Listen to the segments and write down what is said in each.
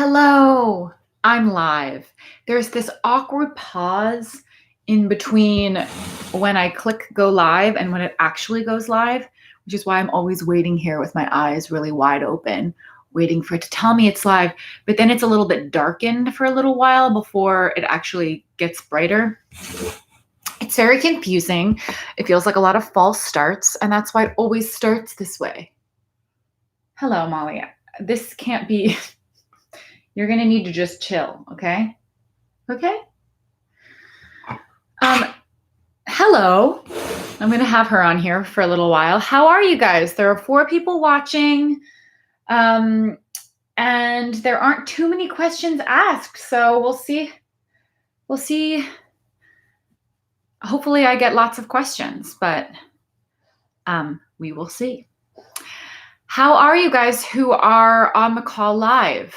Hello, I'm live. There's this awkward pause in between when I click go live and when it actually goes live, which is why I'm always waiting here with my eyes really wide open, waiting for it to tell me it's live. But then it's a little bit darkened for a little while before it actually gets brighter. It's very confusing. It feels like a lot of false starts, and that's why it always starts this way. Hello, Molly. This can't be. You're going to need to just chill, okay? Okay? Hello. I'm going to have her on here for a little while. How are you guys? There are 4 people watching, and there aren't too many questions asked, so we'll see. We'll see. Hopefully I get lots of questions, but we will see. How are you guys who are on the call live?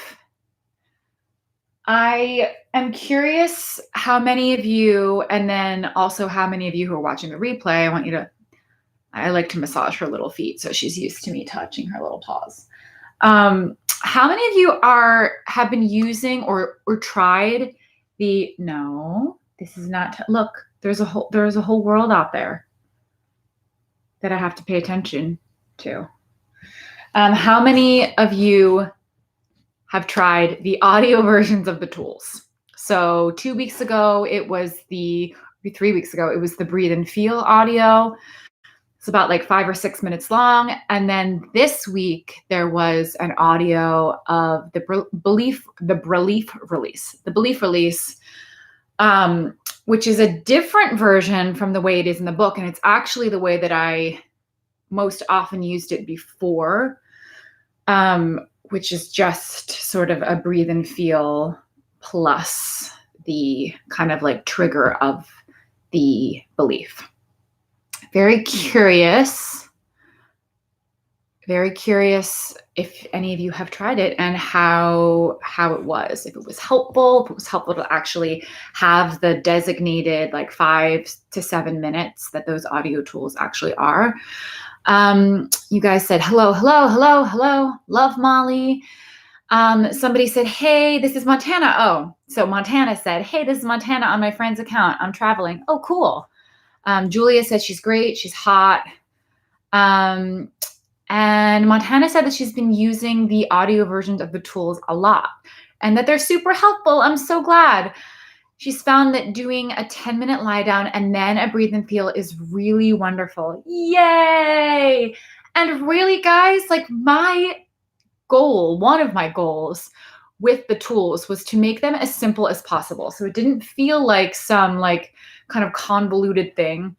I am curious how many of you, and then also how many of you who are watching the replay, I like to massage her little feet, so she's used to me touching her little paws. How many of you have been using or tried no, this is not, look, there's a whole world out there that I have to pay attention to. How many of you have tried the audio versions of the tools? So 2 weeks ago, 3 weeks ago, it was the breathe and feel audio. It's about like 5 or 6 minutes long. And then this week, there was an audio of the belief release, which is a different version from the way it is in the book. And it's actually the way that I most often used it before, which is just sort of a breathe and feel plus the kind of like trigger of the belief. Very curious if any of you have tried it and how it was, if it was helpful to actually have the designated like 5 to 7 minutes that those audio tools actually are. You guys said, hello, love Molly. Somebody said, hey, this is Montana. Oh, so Montana said, hey, this is Montana on my friend's account. I'm traveling. Oh, cool. Julia said she's great. She's hot. And Montana said that she's been using the audio versions of the tools a lot and that they're super helpful. I'm so glad. She's found that doing a 10-minute lie down and then a breathe and feel is really wonderful. Yay! And really, guys, like one of my goals with the tools was to make them as simple as possible. So it didn't feel like some like kind of convoluted thing.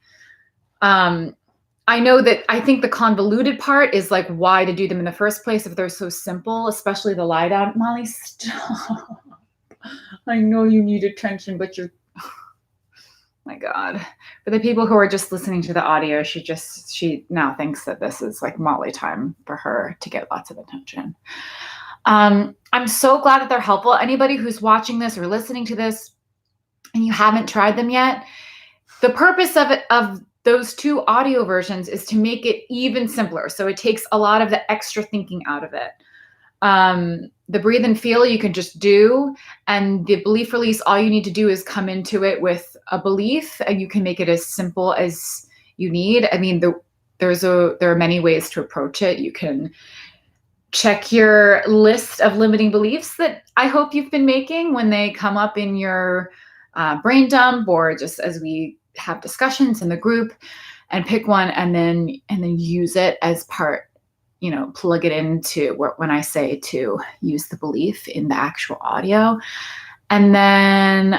I know that I think the convoluted part is like why to do them in the first place if they're so simple, especially the lie down. Molly, stop. I know you need attention, but my God. For the people who are just listening to the audio, she now thinks that this is like Molly time for her to get lots of attention. I'm so glad that they're helpful. Anybody who's watching this or listening to this and you haven't tried them yet, the purpose of those 2 audio versions is to make it even simpler. So it takes a lot of the extra thinking out of it. The breathe and feel you can just do, and the belief release, all you need to do is come into it with a belief and you can make it as simple as you need. I mean, there are many ways to approach it. You can check your list of limiting beliefs that I hope you've been making when they come up in your brain dump or just as we have discussions in the group, and pick one and then use it as part, plug it into when I say to use the belief in the actual audio. And then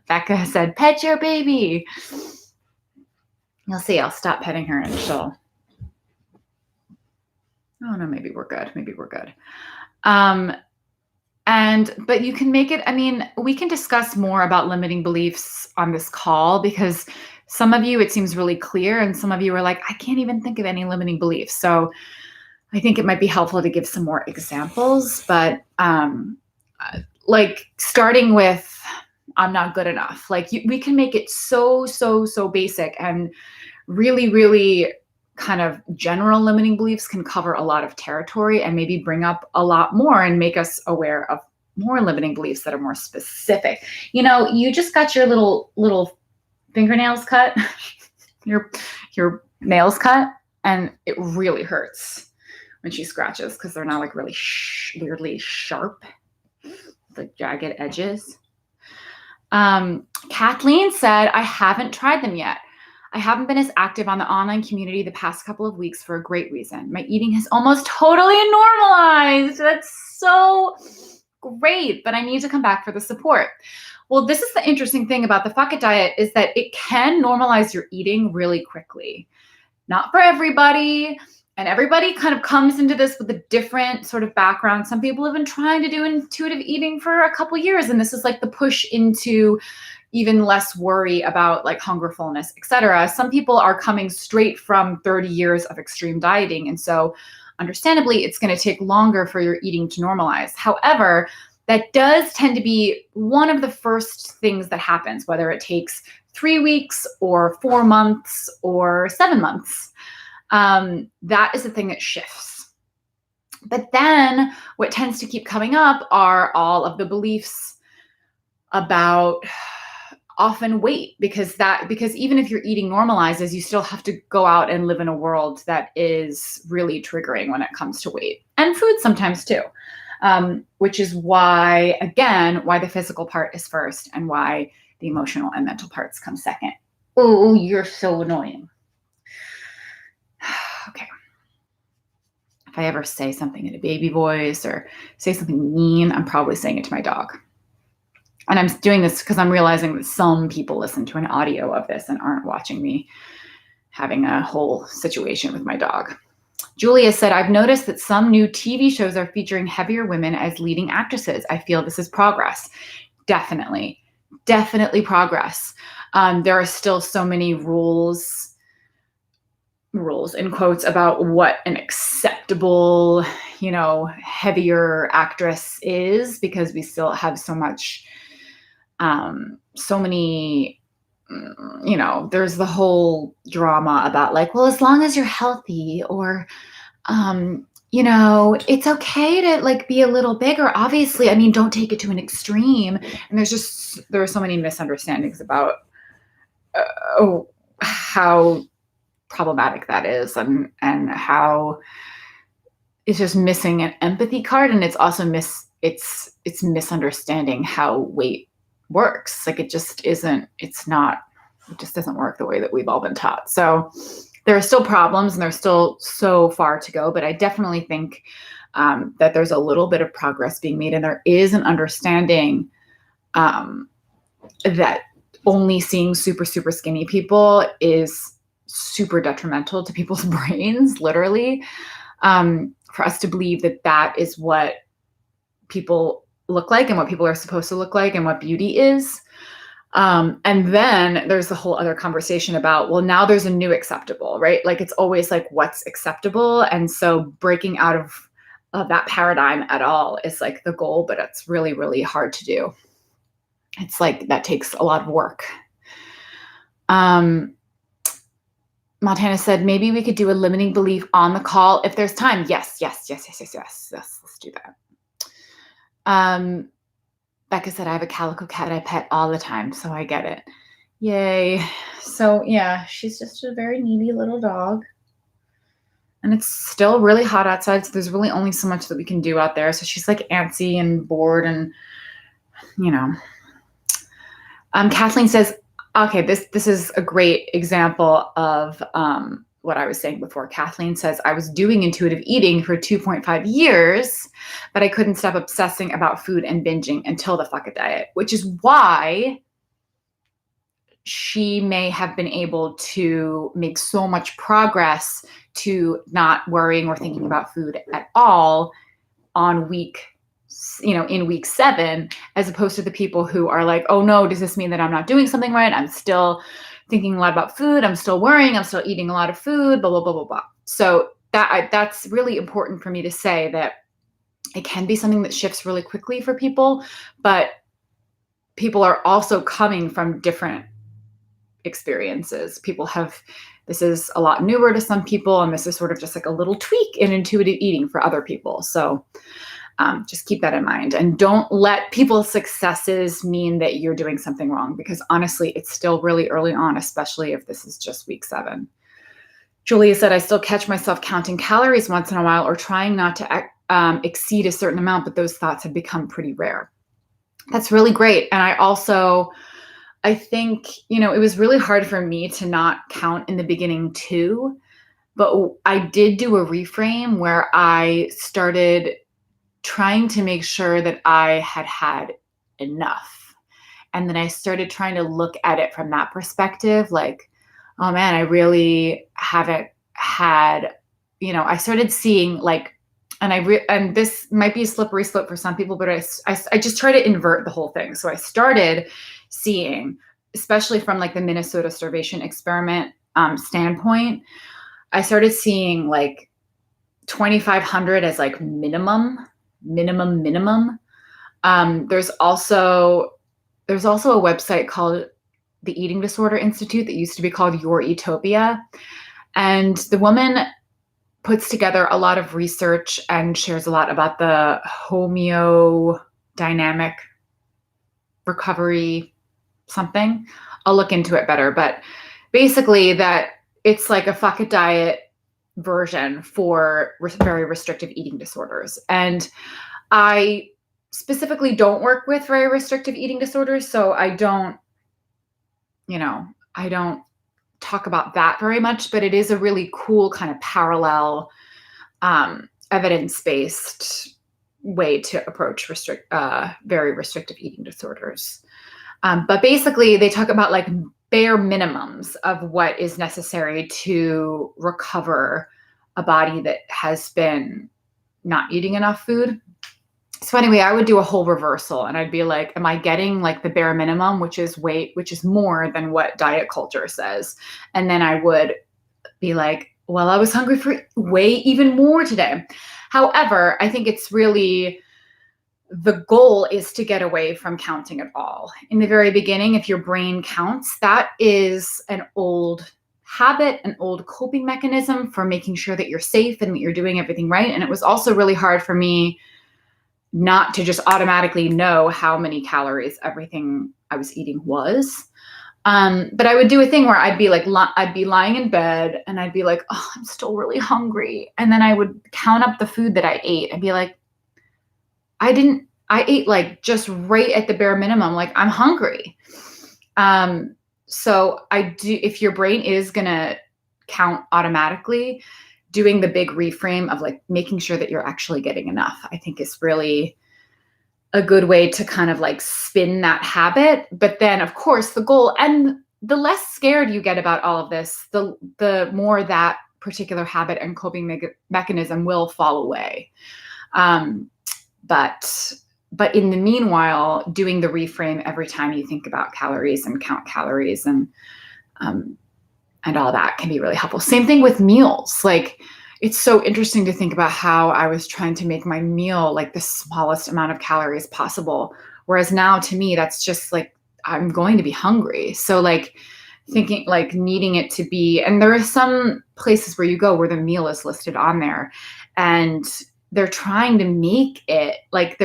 Becca said, pet your baby. You'll see, I'll stop petting her and she'll, oh no, maybe we're good. But you can make it, I mean, we can discuss more about limiting beliefs on this call because some of you, it seems really clear, and some of you are like, I can't even think of any limiting beliefs. So I think it might be helpful to give some more examples, but like starting with, I'm not good enough. Like we can make it so basic and really, really kind of general limiting beliefs can cover a lot of territory and maybe bring up a lot more and make us aware of more limiting beliefs that are more specific. You just got your little fingernails cut, your nails cut, and it really hurts when she scratches because they're not like really weirdly sharp, like jagged edges. Kathleen said, I haven't tried them yet. I haven't been as active on the online community the past couple of weeks for a great reason. My eating has almost totally normalized. That's so great, but I need to come back for the support. Well, this is the interesting thing about the Fuck It diet is that it can normalize your eating really quickly. Not for everybody. And everybody kind of comes into this with a different sort of background. Some people have been trying to do intuitive eating for a couple years, and this is like the push into even less worry about like hunger, fullness, etc. Some people are coming straight from 30 years of extreme dieting. And so understandably, it's going to take longer for your eating to normalize. However, that does tend to be one of the first things that happens, whether it takes 3 weeks or 4 months or 7 months. That is the thing that shifts. But then what tends to keep coming up are all of the beliefs about often weight, because even if your eating normalizes, you still have to go out and live in a world that is really triggering when it comes to weight and food sometimes too. Which is why the physical part is first and why the emotional and mental parts come second. Oh, you're so annoying. Okay. If I ever say something in a baby voice or say something mean, I'm probably saying it to my dog. And I'm doing this because I'm realizing that some people listen to an audio of this and aren't watching me having a whole situation with my dog. Julia said, I've noticed that some new TV shows are featuring heavier women as leading actresses. I feel this is progress. Definitely progress. There are still so many rules in quotes about what an acceptable, heavier actress is, because we still have so much, so many, there's the whole drama about like, well, as long as you're healthy, or, it's okay to like be a little bigger. Obviously, I mean, don't take it to an extreme. And there are so many misunderstandings about how problematic that is, and how it's just missing an empathy card, and it's also it's misunderstanding how weight works. Like it just doesn't work the way that we've all been taught. So there are still problems and there's still so far to go, but I definitely think that there's a little bit of progress being made, and there is an understanding that only seeing super, super skinny people is super detrimental to people's brains, literally, for us to believe that that is what people look like and what people are supposed to look like and what beauty is. And then there's the whole other conversation about, well, now there's a new acceptable, right? Like it's always like what's acceptable. And so breaking out of that paradigm at all is like the goal, but it's really, really hard to do. It's like that takes a lot of work. Montana said, maybe we could do a limiting belief on the call if there's time. Yes. Let's do that. Becca said, I have a calico cat I pet all the time, so I get it. Yay. So yeah, she's just a very needy little dog. And it's still really hot outside, so there's really only so much that we can do out there. So she's like antsy and bored and, Kathleen says, okay, this is a great example of what I was saying before. Kathleen says, I was doing intuitive eating for 2.5 years, but I couldn't stop obsessing about food and binging until the Fuck It diet, which is why she may have been able to make so much progress to not worrying or thinking about food at all on in week 7, as opposed to the people who are like, oh no, does this mean that I'm not doing something right? I'm still thinking a lot about food. I'm still worrying. I'm still eating a lot of food, blah, blah, blah, blah, blah. So that's really important for me to say, that it can be something that shifts really quickly for people, but people are also coming from different experiences. People have This is a lot newer to some people, and this is sort of just like a little tweak in intuitive eating for other people. So just keep that in mind. And don't let people's successes mean that you're doing something wrong, because honestly, it's still really early on, especially if this is just week 7. Julia said, I still catch myself counting calories once in a while or trying not to exceed a certain amount, but those thoughts have become pretty rare. That's really great. And I think, it was really hard for me to not count in the beginning too, but I did do a reframe where I started trying to make sure that I had enough. And then I started trying to look at it from that perspective, like, oh man, I really haven't had, I started seeing like, and this might be a slippery slope for some people, but I just try to invert the whole thing. So I started seeing, especially from like the Minnesota starvation experiment standpoint, I started seeing like 2,500 as like minimum. There's also a website called the Eating Disorder Institute that used to be called Your Etopia. And the woman puts together a lot of research and shares a lot about the homeodynamic recovery something. I'll look into it better. But basically that it's like a fuck it diet version for very restrictive eating disorders. And I specifically don't work with very restrictive eating disorders, so I don't talk about that very much, but it is a really cool kind of parallel evidence-based way to approach very restrictive eating disorders. But basically they talk about like bare minimums of what is necessary to recover a body that has been not eating enough food. So anyway, I would do a whole reversal and I'd be like, am I getting like the bare minimum, which is more than what diet culture says? And then I would be like, well, I was hungry for way even more today. However, I think it's really, the goal is to get away from counting at all. In the very beginning, if your brain counts, that is an old habit, an old coping mechanism for making sure that you're safe and that you're doing everything right. And it was also really hard for me not to just automatically know how many calories everything I was eating was. But I would do a thing where I'd be lying in bed and I'd be like, oh, I'm still really hungry. And then I would count up the food that I ate and be like, I ate like just right at the bare minimum. Like I'm hungry. So if your brain is going to count automatically, doing the big reframe of like making sure that you're actually getting enough, I think is really a good way to kind of like spin that habit. But then of course the goal, and the less scared you get about all of this, the more that particular habit and coping mechanism will fall away. But in the meanwhile, doing the reframe every time you think about calories and count calories and all that can be really helpful. Same thing with meals. Like it's so interesting to think about how I was trying to make my meal like the smallest amount of calories possible. Whereas now to me, that's just like, I'm going to be hungry. So like thinking like needing it to be, and there are some places where you go where the meal is listed on there and they're trying to make it like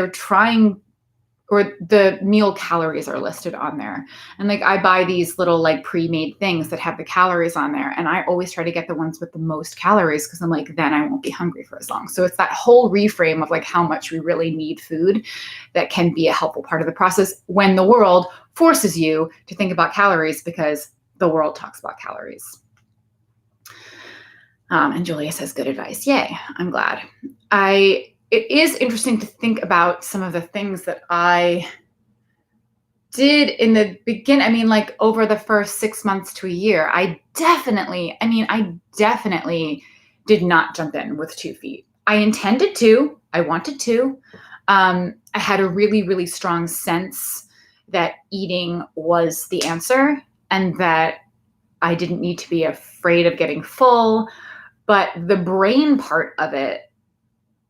or the meal calories are listed on there. And like, I buy these little like pre-made things that have the calories on there. And I always try to get the ones with the most calories because I'm like, then I won't be hungry for as long. So it's that whole reframe of like how much we really need food that can be a helpful part of the process when the world forces you to think about calories because the world talks about calories. And Julia says, good advice. Yay. I'm glad. It is interesting to think about some of the things that I did in the beginning. I mean, like over the first 6 months to a year, I definitely did not jump in with 2 feet. I intended to, I wanted to. I had a really, really strong sense that eating was the answer and that I didn't need to be afraid of getting full. But the brain part of it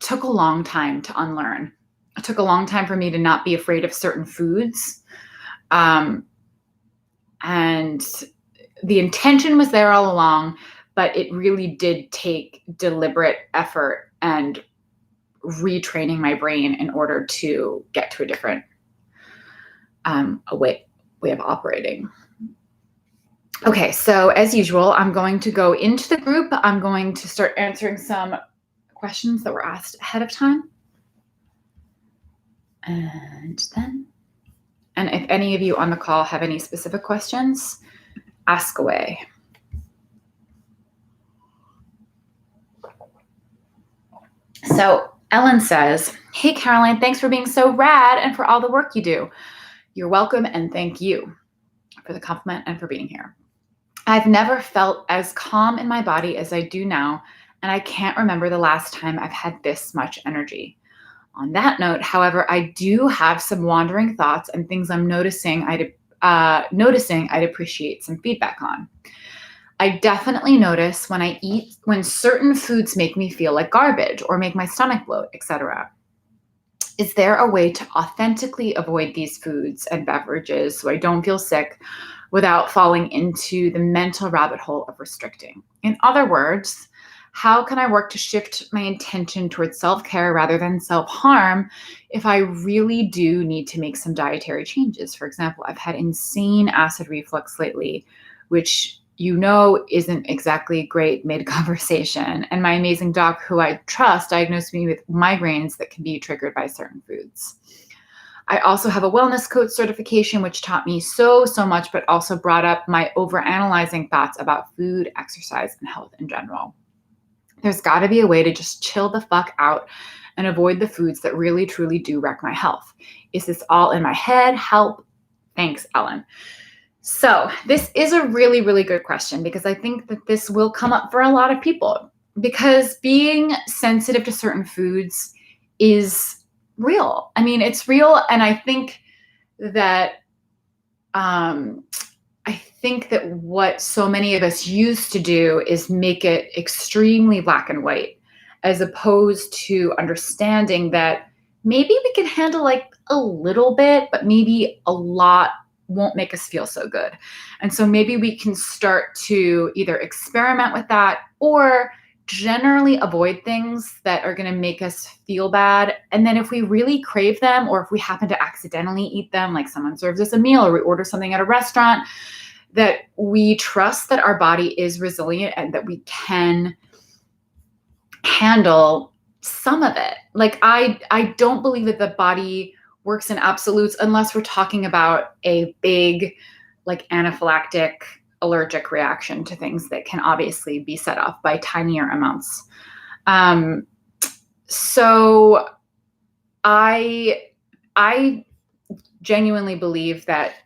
took a long time to unlearn. It took a long time for me to not be afraid of certain foods. And the intention was there all along, but it really did take deliberate effort and retraining my brain in order to get to a different way of operating. Okay, so as usual, I'm going to go into the group. I'm going to start answering some questions that were asked ahead of time. And if any of you on the call have any specific questions, ask away. So Ellen says, hey, Caroline, thanks for being so rad and for all the work you do. You're welcome, and thank you for the compliment and for being here. I've never felt as calm in my body as I do now, and I can't remember the last time I've had this much energy. On that note, however, I do have some wandering thoughts and things I'm noticing I'd appreciate some feedback on. I definitely notice when certain foods make me feel like garbage or make my stomach bloat, etc. Is there a way to authentically avoid these foods and beverages so I don't feel sick without falling into the mental rabbit hole of restricting? In other words, how can I work to shift my intention towards self-care rather than self-harm if I really do need to make some dietary changes? For example, I've had insane acid reflux lately, which isn't exactly great mid-conversation. And my amazing doc, who I trust, diagnosed me with migraines that can be triggered by certain foods. I also have a wellness coach certification, which taught me so much, but also brought up my overanalyzing thoughts about food, exercise, and health in general. There's got to be a way to just chill the fuck out and avoid the foods that really, truly do wreck my health. Is this all in my head? Help. Thanks, Ellen. So this is a really, really good question, because I think that this will come up for a lot of people, because being sensitive to certain foods is real. I mean, it's real. And I think that what so many of us used to do is make it extremely black and white, as opposed to understanding that maybe we can handle like a little bit, but maybe a lot won't make us feel so good. And so maybe we can start to either experiment with that or generally avoid things that are going to make us feel bad. And then if we really crave them, or if we happen to accidentally eat them, like someone serves us a meal or we order something at a restaurant, that we trust that our body is resilient and that we can handle some of it. Like I don't believe that the body works in absolutes unless we're talking about a big, like, anaphylactic allergic reaction to things that can obviously be set off by tinier amounts. So I genuinely believe that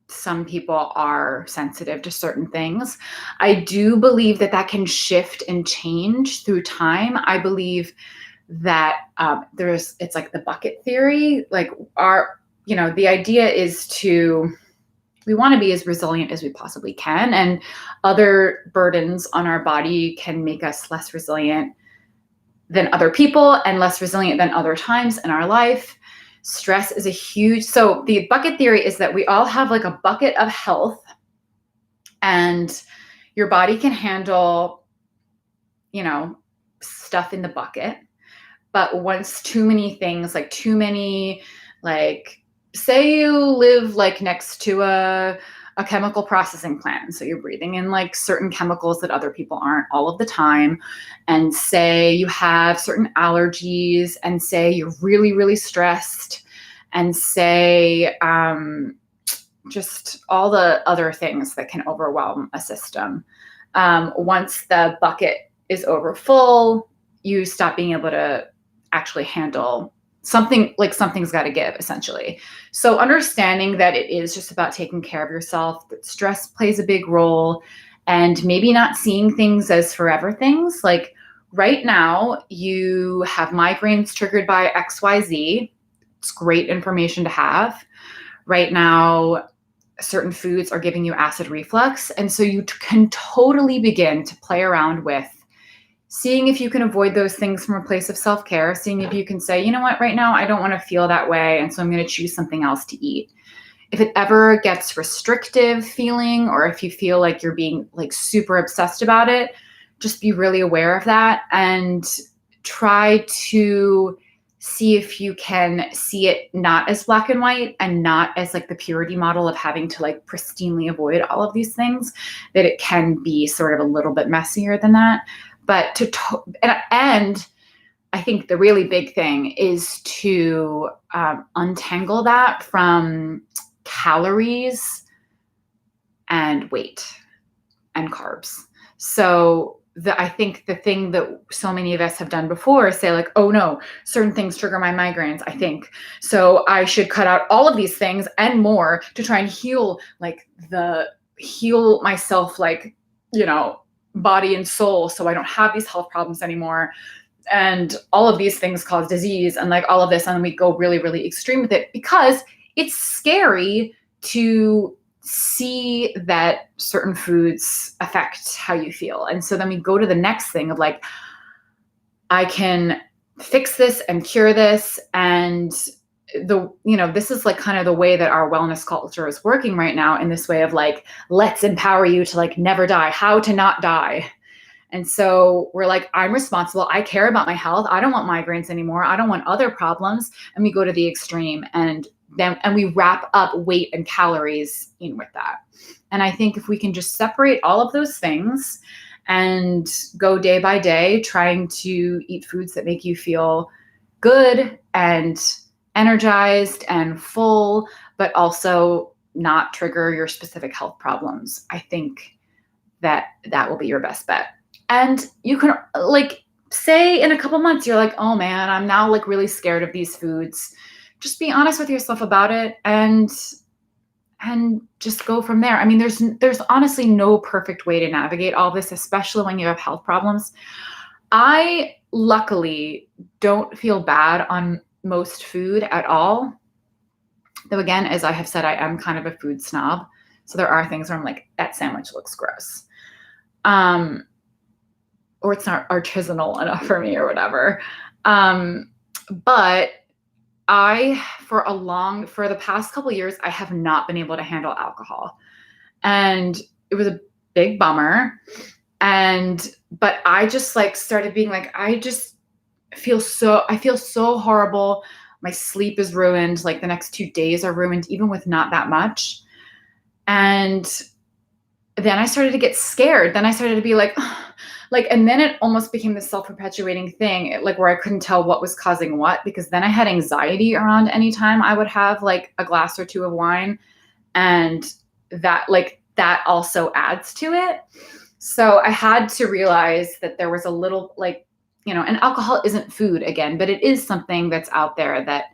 some people are sensitive to certain things. I do believe that that can shift and change through time. I believe that it's like the bucket theory. Like the idea is we want to be as resilient as we possibly can, and other burdens on our body can make us less resilient than other people and less resilient than other times in our life. Stress is so the bucket theory is that we all have like a bucket of health, and your body can handle, stuff in the bucket. But once too many things, say you live like next to a chemical processing plant, so you're breathing in like certain chemicals that other people aren't all of the time, and say you have certain allergies, and say you're really, really stressed, and say just all the other things that can overwhelm a system. Once the bucket is over full, you stop being able to actually handle something. Like something's got to give, essentially. So understanding that it is just about taking care of yourself, that stress plays a big role, and maybe not seeing things as forever things. Like right now you have migraines triggered by XYZ. It's great information to have. Right now, certain foods are giving you acid reflux. And so you can totally begin to play around with seeing if you can avoid those things from a place of self-care, seeing if you can say, you know what, right now I don't want to feel that way, and so I'm going to choose something else to eat. if it ever gets restrictive feeling, or if you feel like you're being like super obsessed about it, just be really aware of that and try to see if you can see it not as black and white and not as like the purity model of having to like pristinely avoid all of these things, that it can be sort of a little bit messier than that. But and I think the really big thing is to untangle that from calories and weight and carbs. So I think the thing that so many of us have done before is say like, oh no, certain things trigger my migraines, I think. So I should cut out all of these things and more to try and heal myself, like, you know, body and soul, so I don't have these health problems anymore. And all of these things cause disease and like all of this. And we go really, really extreme with it because it's scary to see that certain foods affect how you feel. And so then we go to the next thing of like, I can fix this and cure this. And this is like kind of the way that our wellness culture is working right now, in this way of like, let's empower you to like never die, how to not die. And so we're like, I'm responsible. I care about my health. I don't want migraines anymore. I don't want other problems. And we go to the extreme, and we wrap up weight and calories in with that. And I think if we can just separate all of those things and go day by day, trying to eat foods that make you feel good and energized and full, but also not trigger your specific health problems, I think that will be your best bet. And you can like say in a couple months, you're like, oh man, I'm now like really scared of these foods. Just be honest with yourself about it and just go from there. I mean, there's honestly no perfect way to navigate all this, especially when you have health problems. I luckily don't feel bad on most food at all. Though again, as I have said, I am kind of a food snob. So there are things where I'm like, that sandwich looks gross. Or it's not artisanal enough for me or whatever. But for the past couple of years, I have not been able to handle alcohol. And it was a big bummer. But I just like started being like, I feel so horrible. My sleep is ruined. Like the next 2 days are ruined, even with not that much. And then I started to get scared. Then I started to be like, and then it almost became this self-perpetuating thing, like where I couldn't tell what was causing what, because then I had anxiety around any time I would have like a glass or two of wine. And that also adds to it. So I had to realize that there was a little like, and alcohol isn't food again, but it is something that's out there that,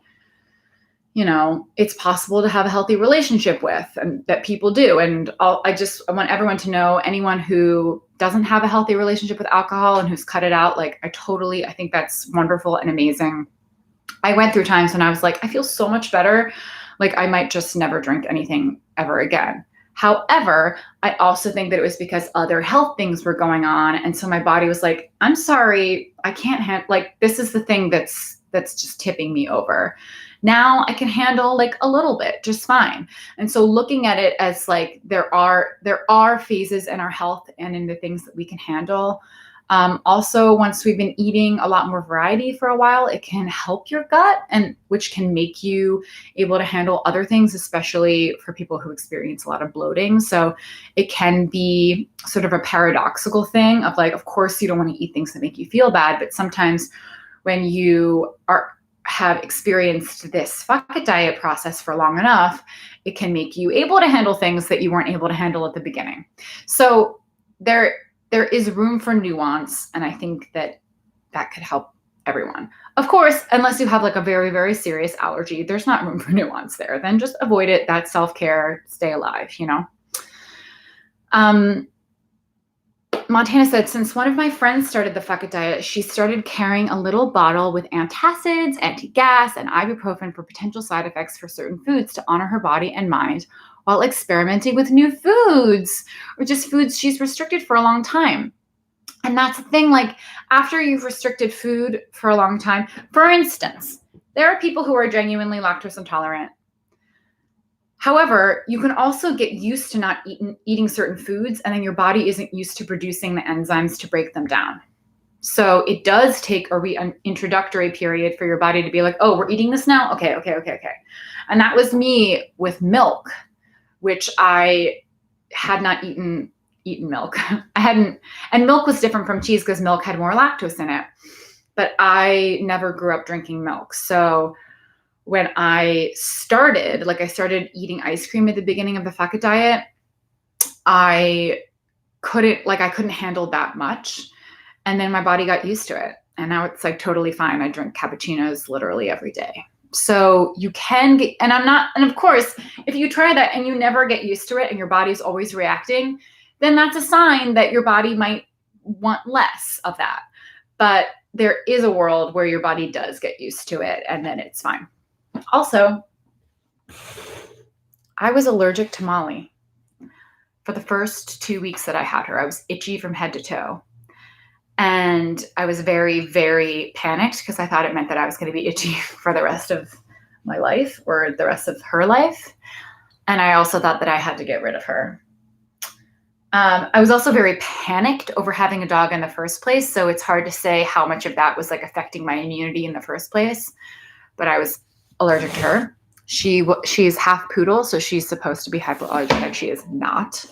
it's possible to have a healthy relationship with, and that people do. And I want everyone to know, anyone who doesn't have a healthy relationship with alcohol and who's cut it out, like I think that's wonderful and amazing. I went through times when I was like, I feel so much better. Like I might just never drink anything ever again. However, I also think that it was because other health things were going on. And so my body was like, I'm sorry, I can't this is the thing that's just tipping me over. Now I can handle like a little bit just fine. And so looking at it as like, there are phases in our health and in the things that we can handle. Also, once we've been eating a lot more variety for a while, it can help your gut, and which can make you able to handle other things, especially for people who experience a lot of bloating. So it can be sort of a paradoxical thing of like, of course you don't want to eat things that make you feel bad, but sometimes when you have experienced this fuck it diet process for long enough, it can make you able to handle things that you weren't able to handle at the beginning. So there is room for nuance, and I think that could help everyone. Of course, unless you have like a very, very serious allergy, there's not room for nuance there. Then just avoid it. That's self-care. Stay alive, Montana said, since one of my friends started the Fuck It diet, she started carrying a little bottle with antacids, anti-gas, and ibuprofen for potential side effects for certain foods to honor her body and mind while experimenting with new foods, or just foods she's restricted for a long time. And that's the thing, like after you've restricted food for a long time, for instance, there are people who are genuinely lactose intolerant. However, you can also get used to not eating certain foods, and then your body isn't used to producing the enzymes to break them down. So it does take an introductory period for your body to be like, oh, we're eating this now? Okay. And that was me with milk, which I had not eaten milk. I hadn't, and milk was different from cheese because milk had more lactose in it. But I never grew up drinking milk. So when I started eating ice cream at the beginning of the FACA diet, I couldn't handle that much. And then my body got used to it. And now it's like totally fine. I drink cappuccinos literally every day. So you can get, and of course, if you try that and you never get used to it and your body's always reacting, then that's a sign that your body might want less of that. But there is a world where your body does get used to it and then it's fine. Also, I was allergic to Molly. For the first 2 weeks that I had her, I was itchy from head to toe. And I was very, very panicked because I thought it meant that I was going to be itchy for the rest of my life or the rest of her life. And I also thought that I had to get rid of her. I was also very panicked over having a dog in the first place. So it's hard to say how much of that was like affecting my immunity in the first place. But I was allergic to her. She's half poodle, so she's supposed to be hypoallergenic. She is not.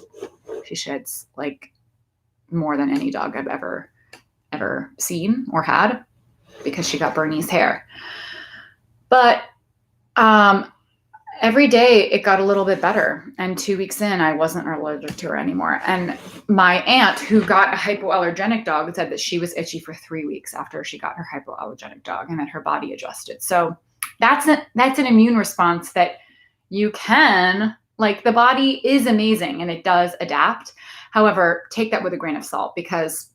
She sheds like more than any dog I've ever seen or had because she got Bernese hair. But every day it got a little bit better. And 2 weeks in, I wasn't allergic to her anymore. And my aunt, who got a hypoallergenic dog, said that she was itchy for 3 weeks after she got her hypoallergenic dog and that her body adjusted. So that's an immune response that you can, like, the body is amazing and it does adapt. However, take that with a grain of salt because,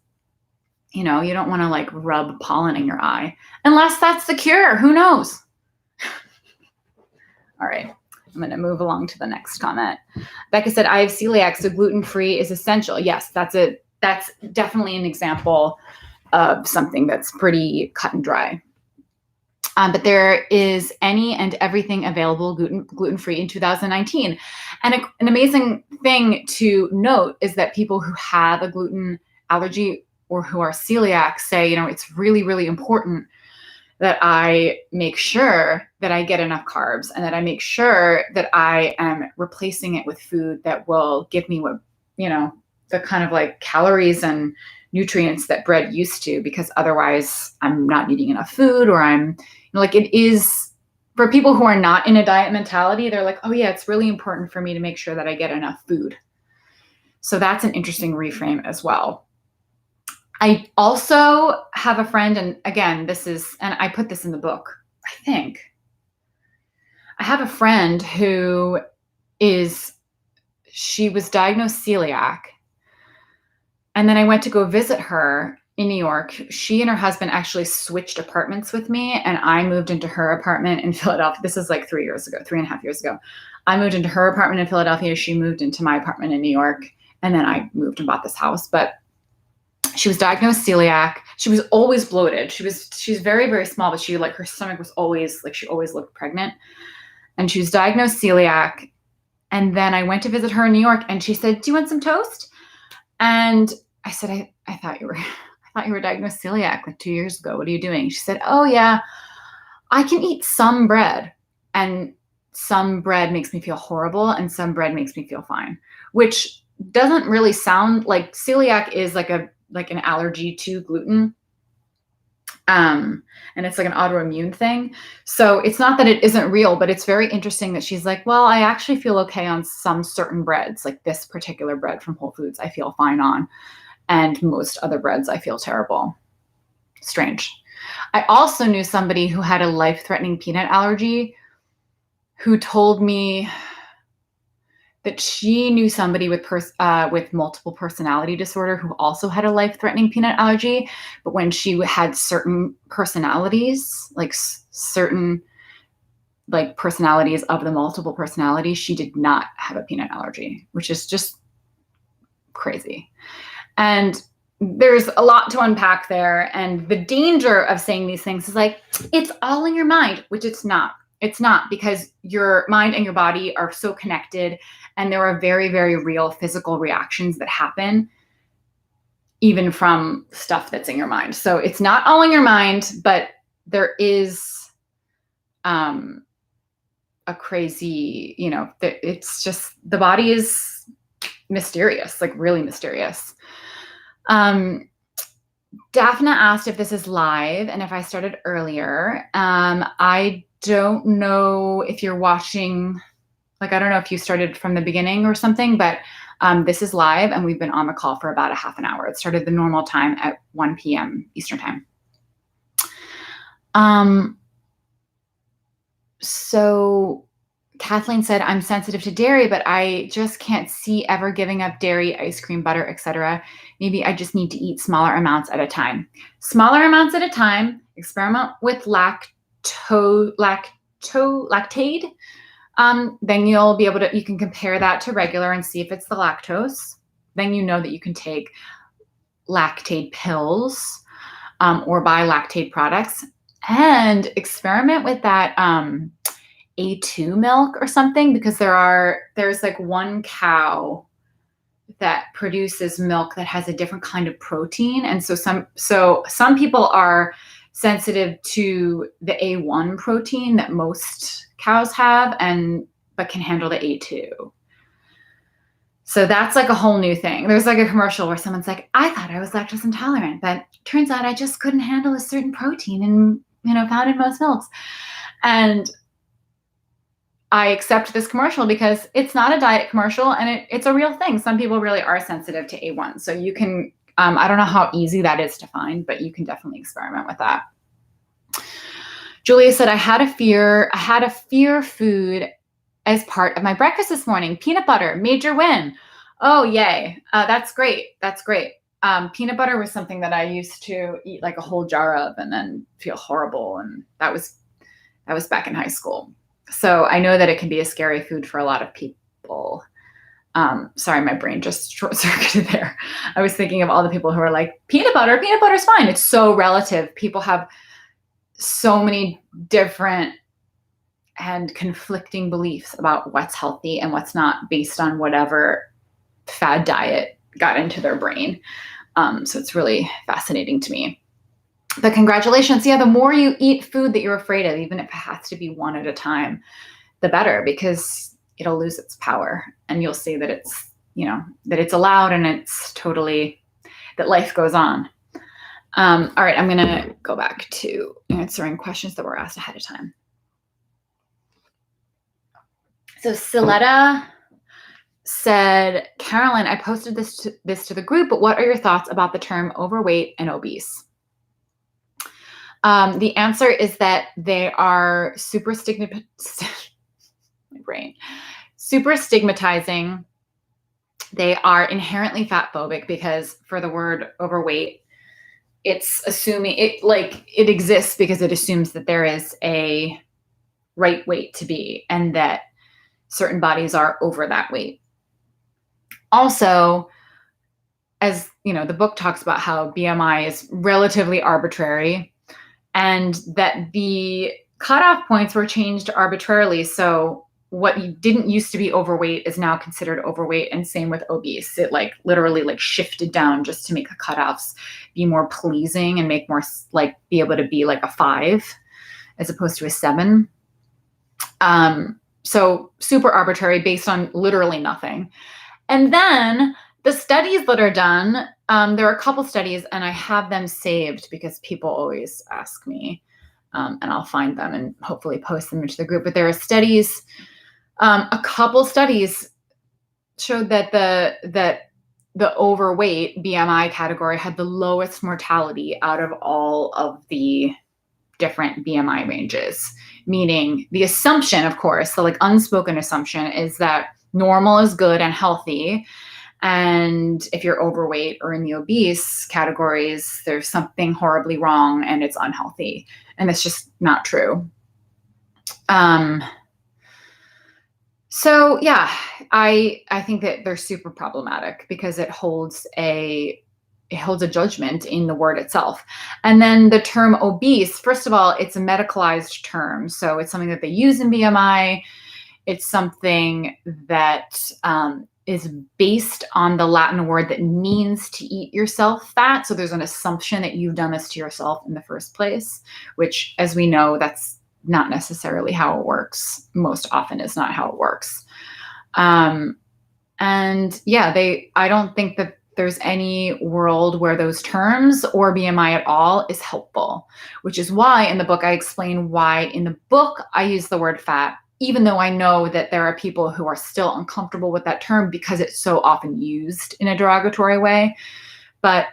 you know, you don't want to like rub pollen in your eye unless that's the cure. Who knows? All right. I'm going to move along to the next comment. Becca said, I have celiac, so gluten-free is essential. Yes, that's definitely an example of something that's pretty cut and dry. But there is any and everything available gluten-free in 2019. And an amazing thing to note is that people who have a gluten allergy or who are celiac say, you know, it's really, really important that I make sure that I get enough carbs and that I make sure that I am replacing it with food that will give me what, you know, the kind of like calories and nutrients that bread used to, because otherwise I'm not eating enough food, or I'm, you know, like, it is for people who are not in a diet mentality. They're like, oh yeah, it's really important for me to make sure that I get enough food. So that's an interesting reframe as well. I also have a friend, and again, and I put this in the book, I think. I have a friend who she was diagnosed celiac. And then I went to go visit her in New York. She and her husband actually switched apartments with me, and I moved into her apartment in Philadelphia. This is like 3.5 years ago. I moved into her apartment in Philadelphia. She moved into my apartment in New York. And then I moved and bought this house. But she was diagnosed celiac. She was always bloated. She's very, very small, but her stomach was always like, she always looked pregnant. And she was diagnosed celiac. And then I went to visit her in New York, and she said, do you want some toast? And I said, I thought you were diagnosed celiac like 2 years ago. What are you doing? She said, oh yeah, I can eat some bread, and some bread makes me feel horrible and some bread makes me feel fine, which doesn't really sound like celiac is like an allergy to gluten. And it's like an autoimmune thing. So it's not that it isn't real, but it's very interesting that she's like, well, I actually feel okay on some certain breads, like this particular bread from Whole Foods, I feel fine on. And most other breads, I feel terrible. Strange. I also knew somebody who had a life-threatening peanut allergy who told me that she knew somebody with multiple personality disorder who also had a life-threatening peanut allergy. But when she had certain personalities, like certain like personalities of the multiple personalities, she did not have a peanut allergy, which is just crazy. And there's a lot to unpack there. And the danger of saying these things is like, it's all in your mind, which it's not. It's not, because your mind and your body are so connected, and there are very, very real physical reactions that happen even from stuff that's in your mind. So it's not all in your mind, but there is a crazy, it's just, the body is mysterious, like really mysterious. Daphna asked if this is live and if I started earlier. I don't know if you're watching, like, I don't know if you started from the beginning or something, but this is live and we've been on the call for about a half an hour. It started the normal time at 1 p.m. Eastern time. So Kathleen said, I'm sensitive to dairy, but I just can't see ever giving up dairy, ice cream, butter, etc. Maybe I just need to eat smaller amounts at a time. Smaller amounts at a time. Experiment with lactaid. Then you'll be able to, you can compare that to regular and see if it's the lactose. Then you know that you can take lactaid pills or buy lactaid products, and experiment with that A2 milk or something, because there's like one cow that produces milk that has a different kind of protein. And so some people are sensitive to the A1 protein that most cows have, but can handle the A2. So that's like a whole new thing. There's like a commercial where someone's like, I thought I was lactose intolerant, but turns out I just couldn't handle a certain protein and, found in most milks. And I accept this commercial because it's not a diet commercial, and it's a real thing. Some people really are sensitive to A1. So you can, I don't know how easy that is to find, but you can definitely experiment with that. Julia said, I had a fear food as part of my breakfast this morning. Peanut butter, major win. Oh, yay. That's great. That's great. Peanut butter was something that I used to eat like a whole jar of and then feel horrible. And that was back in high school. So I know that it can be a scary food for a lot of people. Sorry, my brain just short-circuited there. I was thinking of all the people who are like, peanut butter's fine. It's so relative. People have so many different and conflicting beliefs about what's healthy and what's not based on whatever fad diet got into their brain. So it's really fascinating to me. But congratulations. Yeah, the more you eat food that you're afraid of, even if it has to be one at a time, the better, because it'll lose its power and you'll see that it's, that it's allowed and it's totally, that life goes on. All right, I'm going to go back to answering questions that were asked ahead of time. So Siletta said, Carolyn, I posted this to the group, but what are your thoughts about the term overweight and obese? The answer is that they are super stigmatizing. They are inherently fat phobic, because for the word overweight, it's assuming it exists because it assumes that there is a right weight to be and that certain bodies are over that weight. Also, as the book talks about how BMI is relatively arbitrary, and that the cutoff points were changed arbitrarily. So what didn't used to be overweight is now considered overweight, and same with obese. It literally shifted down just to make the cutoffs be more pleasing and make more be able to be like a 5 as opposed to a 7. So super arbitrary based on literally nothing. And then the studies that are done, there are a couple studies, and I have them saved because people always ask me, and I'll find them and hopefully post them into the group. But there are studies, a couple studies showed that the overweight BMI category had the lowest mortality out of all of the different BMI ranges. Meaning the assumption, of course, the unspoken assumption is that normal is good and healthy. And if you're overweight or in the obese categories, there's something horribly wrong and it's unhealthy. And it's just not true. So yeah, I think that they're super problematic because it holds a it holds a judgment in the word itself. And then the term obese, first of all, it's a medicalized term. So it's something that they use in BMI. It's something that is based on the Latin word that means to eat yourself fat. So there's an assumption that you've done this to yourself in the first place, which, as we know, that's not necessarily how it works. Most often is not how it works. And yeah, I don't think that there's any world where those terms or BMI at all is helpful, which is why in the book I explain why in the book I use the word fat, even though I know that there are people who are still uncomfortable with that term because it's so often used in a derogatory way. But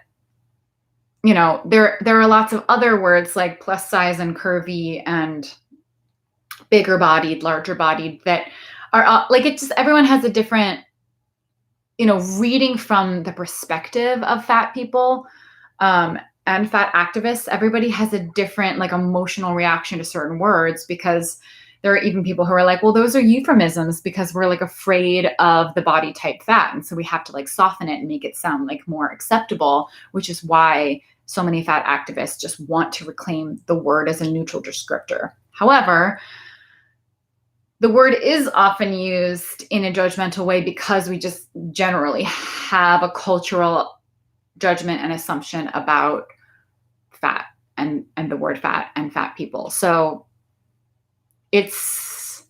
you know, there are lots of other words like plus size and curvy and bigger bodied, larger bodied that are like, it just, everyone has a different, you know, reading from the perspective of fat people and fat activists, everybody has a different like emotional reaction to certain words, because there are even people who are like, well, those are euphemisms because we're like afraid of the body type fat. And so we have to like soften it and make it sound like more acceptable, which is why so many fat activists just want to reclaim the word as a neutral descriptor. However, the word is often used in a judgmental way because we just generally have a cultural judgment and assumption about fat and the word fat and fat people. So it's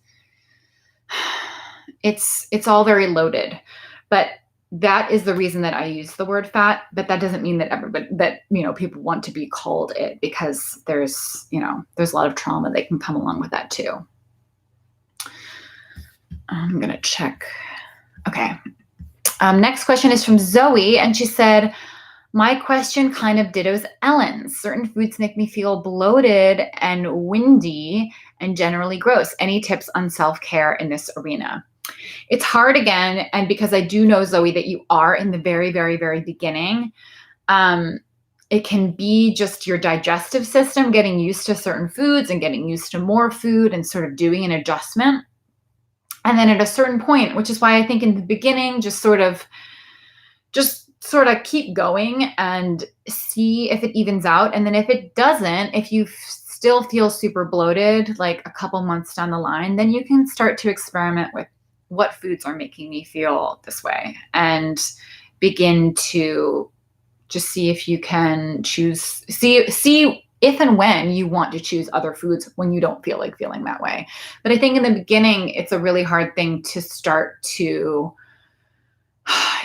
all very loaded, but that is the reason that I use the word fat. But that doesn't mean that everybody, that, you know, people want to be called it, because there's, you know, there's a lot of trauma that can come along with that too. I'm going to check. Okay. Next question is from Zoe. And she said, my question kind of dittos Ellen's. Certain foods make me feel bloated and windy and generally gross. Any tips on self-care in this arena? It's hard again. And because I do know, Zoe, that you are in the very, very, very beginning, it can be just your digestive system getting used to certain foods and getting used to more food and sort of doing an adjustment. And then at a certain point, which is why I think in the beginning, just sort of keep going and see if it evens out. And then if it doesn't, if you still feel super bloated, like a couple months down the line, then you can start to experiment with what foods are making me feel this way and begin to just see if you can see if and when you want to choose other foods when you don't feel like feeling that way. But I think in the beginning, it's a really hard thing to start to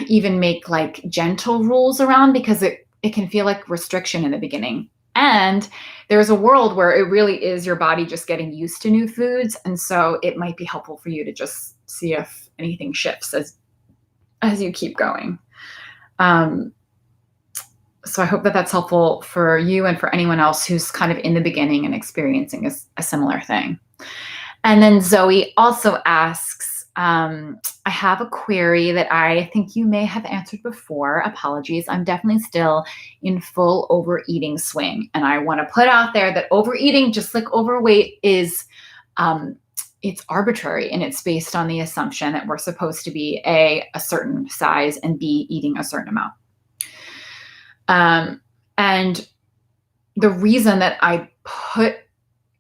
even make like gentle rules around, because it can feel like restriction in the beginning. And there's a world where it really is your body just getting used to new foods. And so it might be helpful for you to just see if anything shifts as you keep going. So I hope that that's helpful for you and for anyone else who's kind of in the beginning and experiencing a similar thing. And then Zoe also asks, I have a query that I think you may have answered before. Apologies. I'm definitely still in full overeating swing. And I want to put out there that overeating, just like overweight, is it's arbitrary, and it's based on the assumption that we're supposed to be a certain size and B, eating a certain amount. And the reason that I put,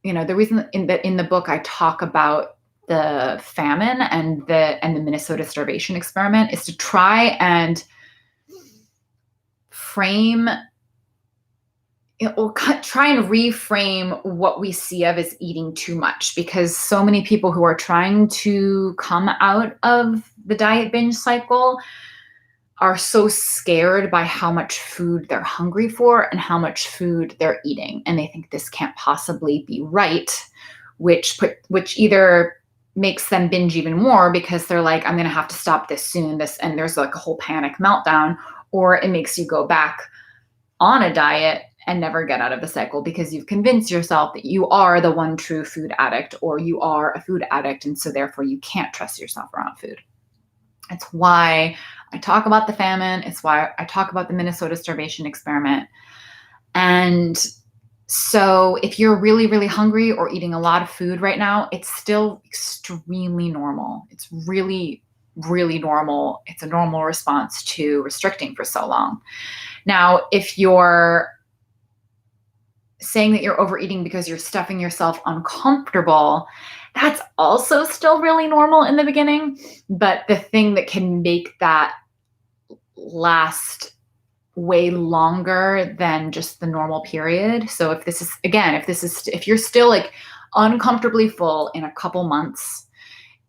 the reason in the book I talk about the famine and the Minnesota starvation experiment is to try and frame, or try and reframe what we see of as eating too much, because so many people who are trying to come out of the diet binge cycle are so scared by how much food they're hungry for and how much food they're eating. And they think this can't possibly be right, which either makes them binge even more because they're like, I'm going to have to stop this soon. And there's like a whole panic meltdown, or it makes you go back on a diet and never get out of the cycle because you've convinced yourself that you are the one true food addict, or you are a food addict. And so therefore you can't trust yourself around food. It's why I talk about the famine. It's why I talk about the Minnesota starvation experiment. And so if you're really, really hungry or eating a lot of food right now, it's still extremely normal. It's really really normal. It's a normal response to restricting for so long. Now, if you're saying that you're overeating because you're stuffing yourself uncomfortable, that's also still really normal in the beginning. But the thing that can make that last way longer than just the normal period. So if you're still like uncomfortably full in a couple months,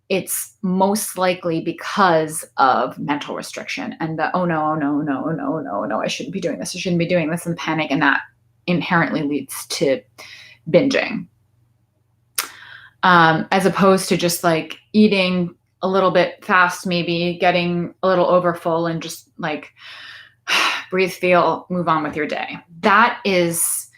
it's most likely because of mental restriction and the, oh no, no, no, no, no, no, I shouldn't be doing this. I shouldn't be doing this, and panic. And that inherently leads to binging. As opposed to just like eating a little bit fast, maybe getting a little overfull and just like breathe, feel, move on with your day. That is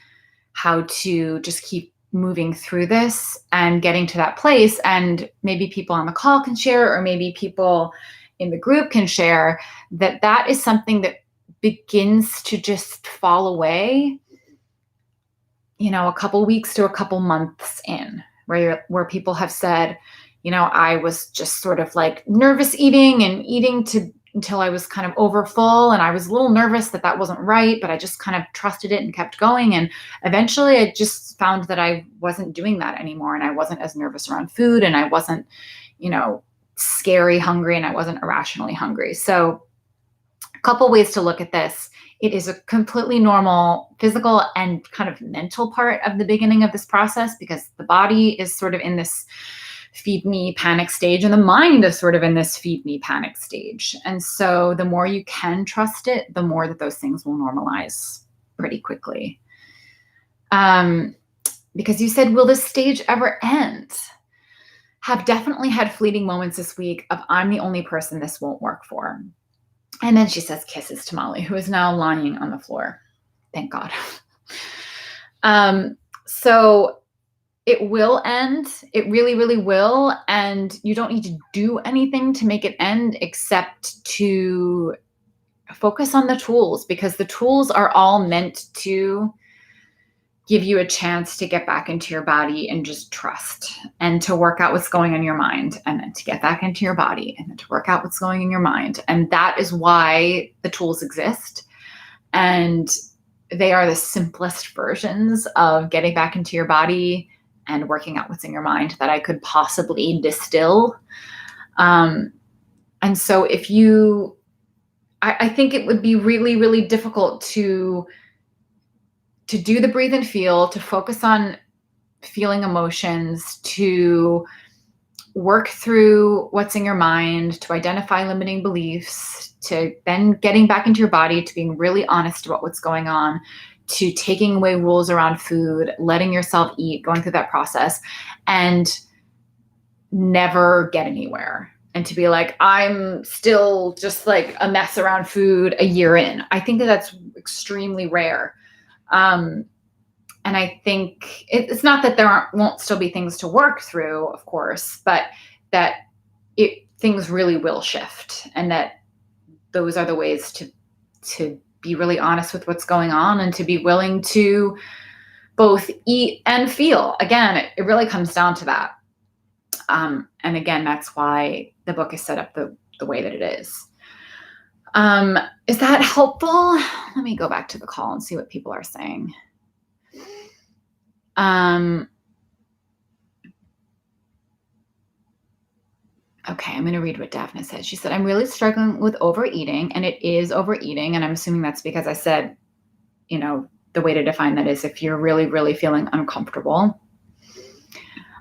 how to just keep moving through this and getting to that place. And maybe people on the call can share, or maybe people in the group can share that that is something that begins to just fall away, a couple weeks to a couple months in, where people have said, I was just sort of like nervous eating and eating until I was kind of overfull, and I was a little nervous that wasn't right, but I just kind of trusted it and kept going. And eventually I just found that I wasn't doing that anymore, and I wasn't as nervous around food, and I wasn't, scary hungry, and I wasn't irrationally hungry. So a couple ways to look at this. It is a completely normal physical and kind of mental part of the beginning of this process, because the body is sort of in this feed me panic stage, and the mind is sort of in this feed me panic stage. And so the more you can trust it, the more that those things will normalize pretty quickly. Because you said, will this stage ever end? Have definitely had fleeting moments this week of, I'm the only person this won't work for. And then she says, kisses to Molly, who is now lying on the floor. Thank God. So it will end. It really, really will. And you don't need to do anything to make it end except to focus on the tools, because the tools are all meant to give you a chance to get back into your body and just trust, and to work out what's going on in your mind, and then to get back into your body, and then to work out what's going in your mind. And that is why the tools exist. And they are the simplest versions of getting back into your body and working out what's in your mind that I could possibly distill. And so I think it would be really, really difficult to do the breathe and feel, to focus on feeling emotions, to work through what's in your mind, to identify limiting beliefs, to then getting back into your body, to being really honest about what's going on, to taking away rules around food, letting yourself eat, going through that process, and never get anywhere. And to be like, I'm still just like a mess around food a year in. I think that's extremely rare. And I think it's not that there won't still be things to work through, of course, but that things really will shift, and that those are the ways to be really honest with what's going on, and to be willing to both eat and feel. Again, it really comes down to that. And again, that's why the book is set up the way that it is. Is that helpful? Let me go back to the call and see what people are saying. Okay, I'm going to read what Daphne said. She said, I'm really struggling with overeating, and it is overeating. And I'm assuming that's because I said, the way to define that is if you're really, really feeling uncomfortable.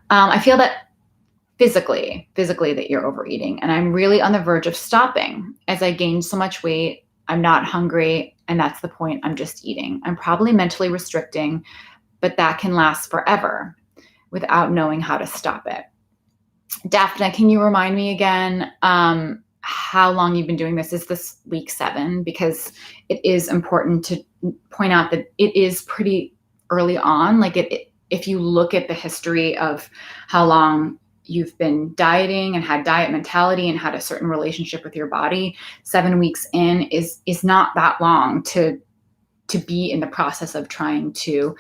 I feel that physically that you're overeating, and I'm really on the verge of stopping. As I gain so much weight, I'm not hungry, and that's the point. I'm just eating. I'm probably mentally restricting, but that can last forever without knowing how to stop it. Daphne, can you remind me again how long you've been doing this? Is this week 7? Because it is important to point out that it is pretty early on. Like if you look at the history of how long you've been dieting and had diet mentality and had a certain relationship with your body, 7 weeks in is not that long to be in the process of trying to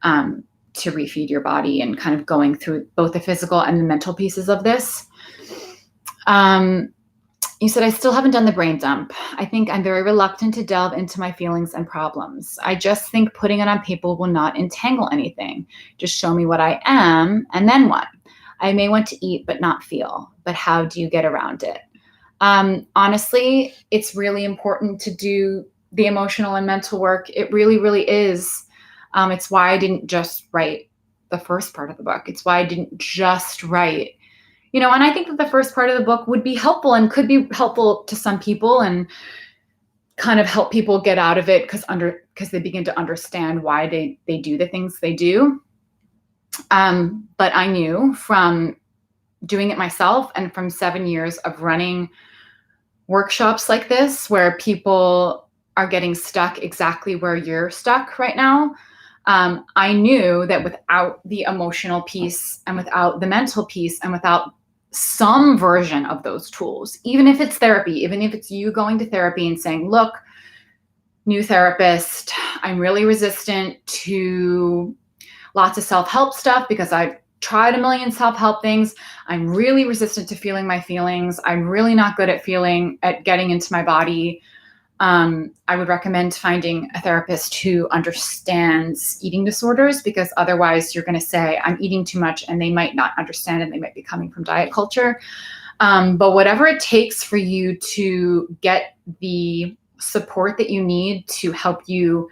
refeed your body and kind of going through both the physical and the mental pieces of this. You said, I still haven't done the brain dump. I think I'm very reluctant to delve into my feelings and problems. I just think putting it on paper will not entangle anything. Just show me what I am, and then what? I may want to eat but not feel. But how do you get around it? Honestly, it's really important to do the emotional and mental work. It really, really is. It's why I didn't just write the first part of the book. It's why I didn't just write, and I think that the first part of the book would be helpful and could be helpful to some people and kind of help people get out of it because they begin to understand why they do the things they do. But I knew from doing it myself and from 7 years of running workshops like this where people are getting stuck exactly where you're stuck right now. I knew that without the emotional piece and without the mental piece and without some version of those tools, even if it's therapy, even if it's you going to therapy and saying, look, new therapist, I'm really resistant to lots of self-help stuff because I've tried a million self-help things. I'm really resistant to feeling my feelings. I'm really not good at getting into my body. I would recommend finding a therapist who understands eating disorders, because otherwise you're going to say, I'm eating too much, and they might not understand, and they might be coming from diet culture. But whatever it takes for you to get the support that you need to help you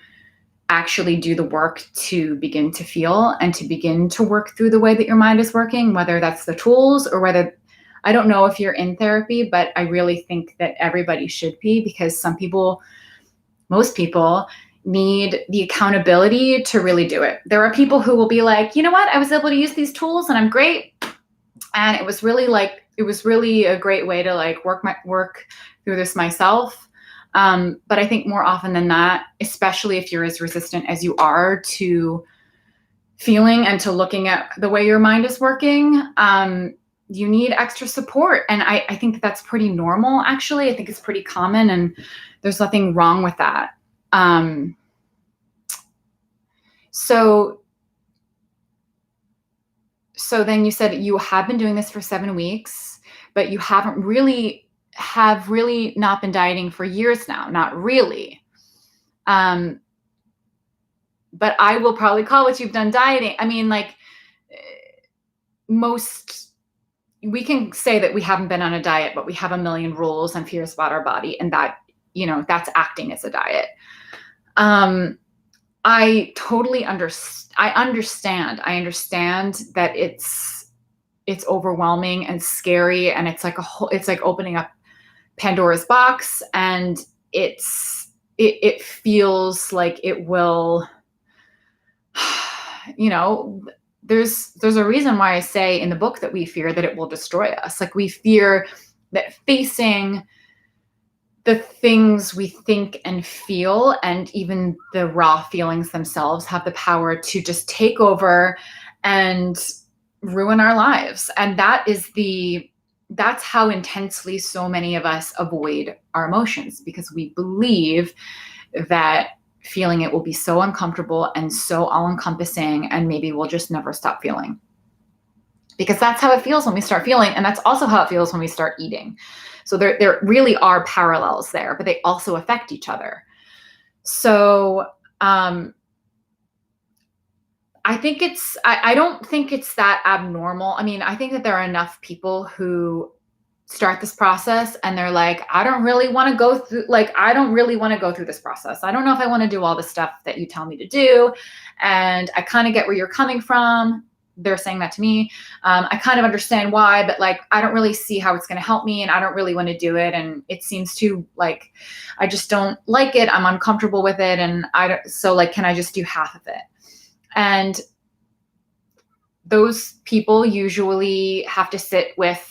actually do the work to begin to feel and to begin to work through the way that your mind is working, whether that's the tools or whether, I don't know if you're in therapy, but I really think that everybody should be, because most people need the accountability to really do it. There are people who will be like, you know what, I was able to use these tools and I'm great. And it was really a great way to like work through this myself. But I think more often than not, especially if you're as resistant as you are to feeling and to looking at the way your mind is working, you need extra support. And I think that's pretty normal, actually. I think it's pretty common, and there's nothing wrong with that. So then you said you have been doing this for 7 weeks, but you have really not been dieting for years now. Not really. But I will probably call what you've done dieting. I mean, like we can say that we haven't been on a diet, but we have a million rules and fears about our body, and that, that's acting as a diet. I totally understand. I understand that it's overwhelming and scary, and it's like opening up Pandora's box, and it feels like it will, there's a reason why I say in the book that we fear that it will destroy us. Like, we fear that facing the things we think and feel, and even the raw feelings themselves, have the power to just take over and ruin our lives. And that's how intensely so many of us avoid our emotions, because we believe that feeling it will be so uncomfortable and so all-encompassing, and maybe we'll just never stop feeling. Because that's how it feels when we start feeling, and that's also how it feels when we start eating. So there really are parallels there, but they also affect each other. So I think I don't think it's that abnormal. I mean, I think that there are enough people who start this process and they're like, I don't really want to go through this process. I don't know if I want to do all the stuff that you tell me to do. And I kind of get where you're coming from. They're saying that to me. I kind of understand why, but like, I don't really see how it's going to help me, and I don't really want to do it. And it seems too, like, I just don't like it. I'm uncomfortable with it. And can I just do half of it? And those people usually have to sit with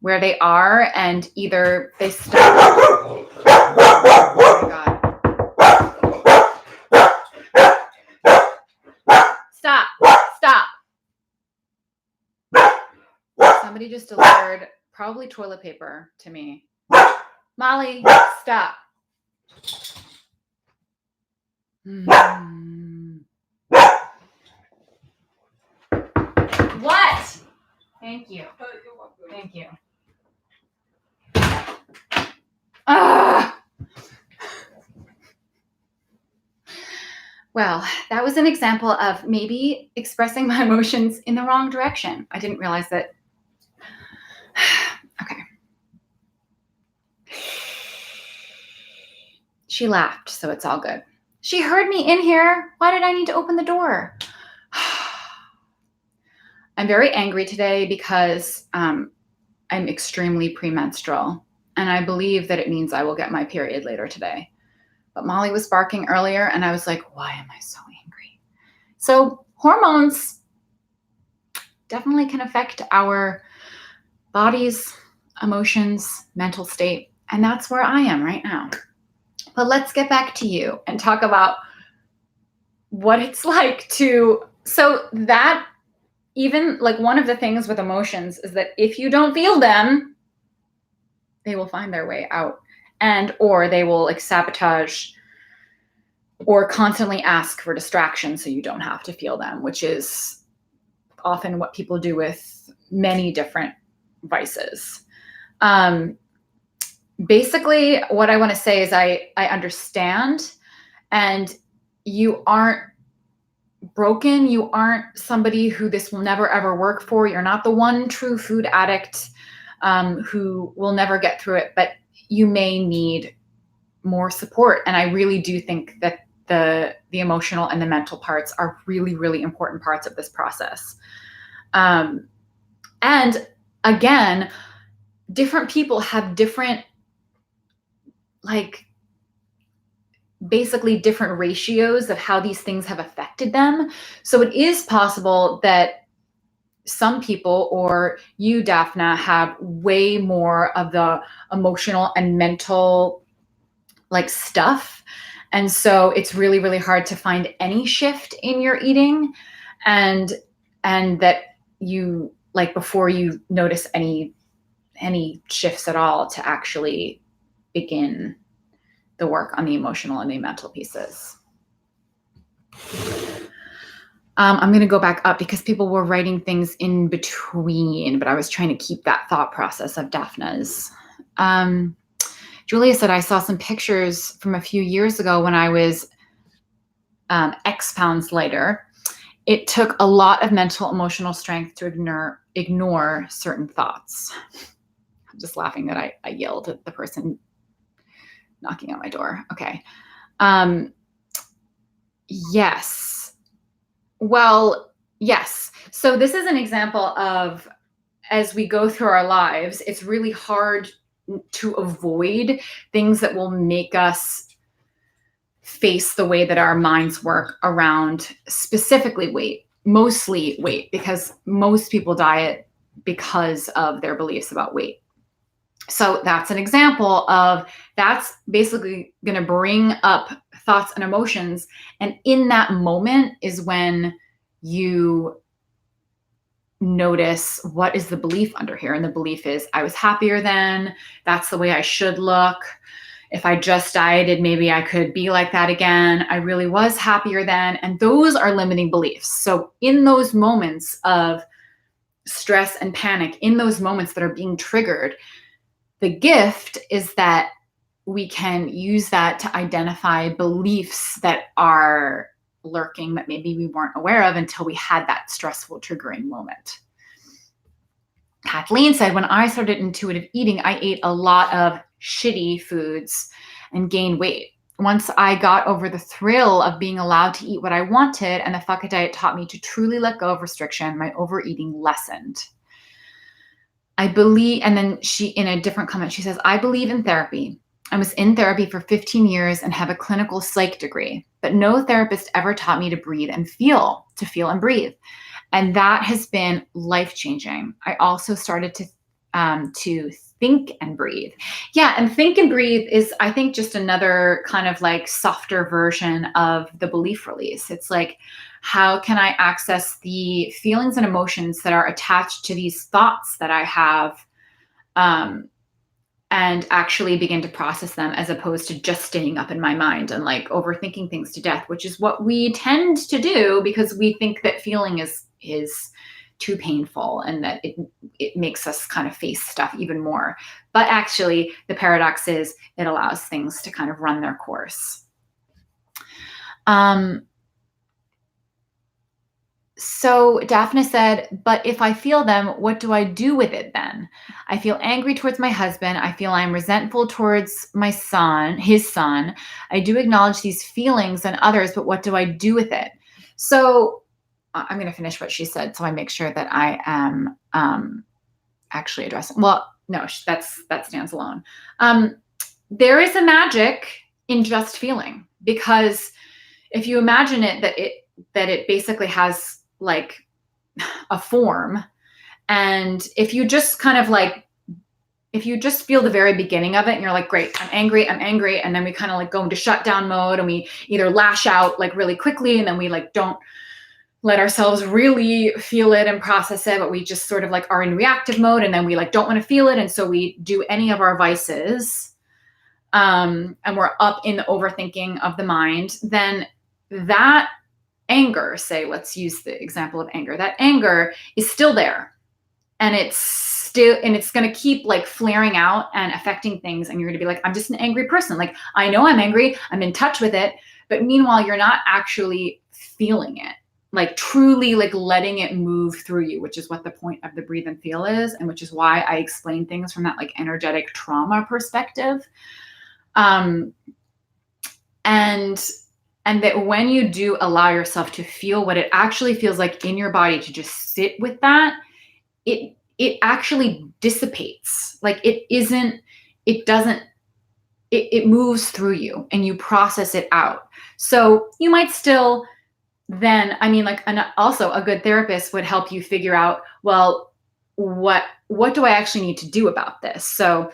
where they are, and either they stop. Oh my God. Stop. Somebody just delivered probably toilet paper to me. Molly, stop. What? Thank you. Thank you. Ah! Well, that was an example of maybe expressing my emotions in the wrong direction. I didn't realize that. Okay. She laughed, so it's all good. She heard me in here. Why did I need to open the door? I'm very angry today because I'm extremely premenstrual, and I believe that it means I will get my period later today. But Molly was barking earlier, and I was like, why am I so angry? So hormones definitely can affect our bodies, emotions, mental state, and that's where I am right now. But let's get back to you and talk about what it's like to, so that even like one of the things with emotions is that if you don't feel them, they will find their way out, and or they will like sabotage or constantly ask for distraction so you don't have to feel them, which is often what people do with many different vices. Basically, what I want to say is I understand, and you aren't broken. You aren't somebody who this will never ever work for. You're not the one true food addict who will never get through it, but you may need more support. And I really do think that the emotional and the mental parts are really, really important parts of this process. And again, different people have different, like, basically different ratios of how these things have affected them. So it is possible that some people, or you, Daphna, have way more of the emotional and mental like stuff. And so it's really, really hard to find any shift in your eating, and that you like before you notice any shifts at all to actually begin the work on the emotional and the mental pieces. I'm going to go back up because people were writing things in between, but I was trying to keep that thought process of Daphna's. Julia said, I saw some pictures from a few years ago when I was X pounds lighter. It took a lot of mental, emotional strength to ignore certain thoughts. I'm just laughing that I yelled at the person knocking on my door. Okay. Yes. Well, yes. So this is an example of, as we go through our lives, it's really hard to avoid things that will make us face the way that our minds work around specifically weight, mostly weight, because most people diet because of their beliefs about weight. So that's an example of, that's basically going to bring up thoughts and emotions. And in that moment is when you notice, what is the belief under here? And the belief is, I was happier then. That's the way I should look. If I just dieted, maybe I could be like that again. I really was happier then. And those are limiting beliefs. So in those moments of stress and panic, in those moments that are being triggered, the gift is that we can use that to identify beliefs that are lurking that maybe we weren't aware of until we had that stressful triggering moment. Kathleen said, when I started intuitive eating, I ate a lot of shitty foods and gained weight. Once I got over the thrill of being allowed to eat what I wanted, and the Fuck It diet taught me to truly let go of restriction, my overeating lessened. I believe, and then she, in a different comment, she says, I believe in therapy. I was in therapy for 15 years and have a clinical psych degree, but no therapist ever taught me to breathe and feel and breathe. And that has been life-changing. I also started to think and breathe. Yeah, and think and breathe is, I think, just another kind of like softer version of the belief release. It's like, how can I access the feelings and emotions that are attached to these thoughts that I have, and actually begin to process them, as opposed to just staying up in my mind and like overthinking things to death, which is what we tend to do because we think that feeling is too painful and that it makes us kind of face stuff even more. But actually, the paradox is it allows things to kind of run their course. So Daphne said, but if I feel them, what do I do with it then? I feel angry towards my husband. I feel I'm resentful towards my son, his son. I do acknowledge these feelings and others, but what do I do with it? So I'm going to finish what she said so I make sure that I am actually addressing. Well, no, that stands alone. There is a magic in just feeling, because if you imagine it, that it basically has like a form, and if you just kind of like, if you just feel the very beginning of it and you're like, great, I'm angry, and then we kind of like go into shutdown mode and we either lash out like really quickly and then we like don't let ourselves really feel it and process it, but we just sort of like are in reactive mode, and then we like don't want to feel it, and so we do any of our vices, and we're up in the overthinking of the mind. Then that anger, say, let's use the example of anger, that anger is still there, and it's going to keep like flaring out and affecting things, and you're going to be like, I'm just an angry person, like I know I'm angry, I'm in touch with it, but meanwhile you're not actually feeling it, like truly like letting it move through you, which is what the point of the breathe and feel is, and which is why I explain things from that like energetic trauma perspective. And that when you do allow yourself to feel what it actually feels like in your body, to just sit with that, it actually dissipates. Like it moves through you and you process it out. So you might still then, I mean, like, also a good therapist would help you figure out, well, what do I actually need to do about this? So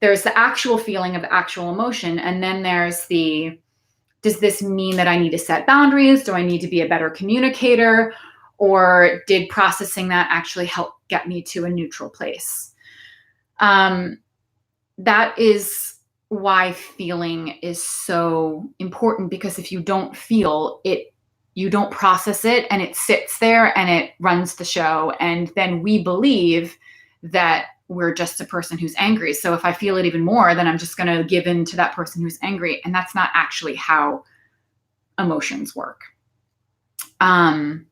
there's the actual feeling of the actual emotion, and then there's does this mean that I need to set boundaries? Do I need to be a better communicator? Or did processing that actually help get me to a neutral place? That is why feeling is so important, because if you don't feel it, you don't process it, and it sits there and it runs the show. And then we believe that we're just a person who's angry. So if I feel it even more, then I'm just going to give in to that person who's angry. And that's not actually how emotions work. And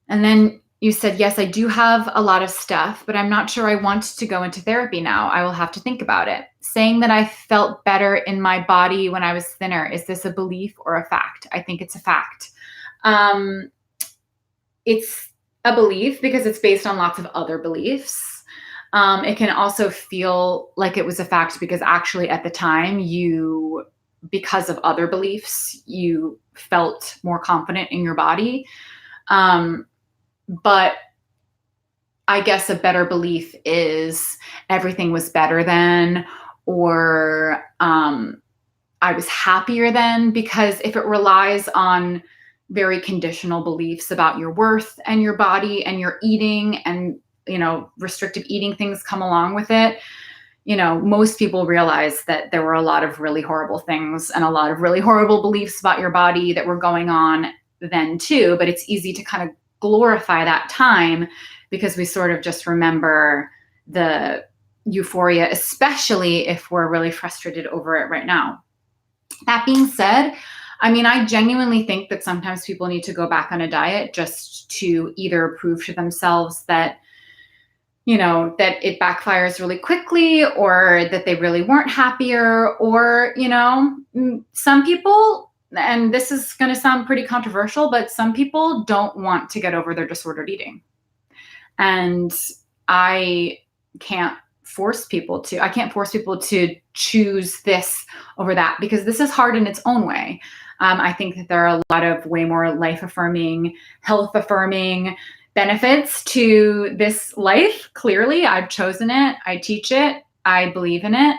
then you said, yes, I do have a lot of stuff, but I'm not sure I want to go into therapy now. I will have to think about it. Saying that I felt better in my body when I was thinner, is this a belief or a fact? I think it's a fact. It's a belief because it's based on lots of other beliefs. It can also feel like it was a fact because actually at the time because of other beliefs, you felt more confident in your body. But I guess a better belief is everything was better then, or I was happier then, because if it relies on very conditional beliefs about your worth and your body and your eating, and, restrictive eating things come along with it, most people realize that there were a lot of really horrible things and a lot of really horrible beliefs about your body that were going on then too. But it's easy to kind of glorify that time because we sort of just remember the euphoria, especially if we're really frustrated over it right now. That being said, I mean, I genuinely think that sometimes people need to go back on a diet just to either prove to themselves that, that it backfires really quickly, or that they really weren't happier, or, some people, and this is going to sound pretty controversial, but some people don't want to get over their disordered eating. And I can't force people to choose this over that, because this is hard in its own way. I think that there are a lot of way more life-affirming, health-affirming benefits to this life. Clearly, I've chosen it. I teach it. I believe in it.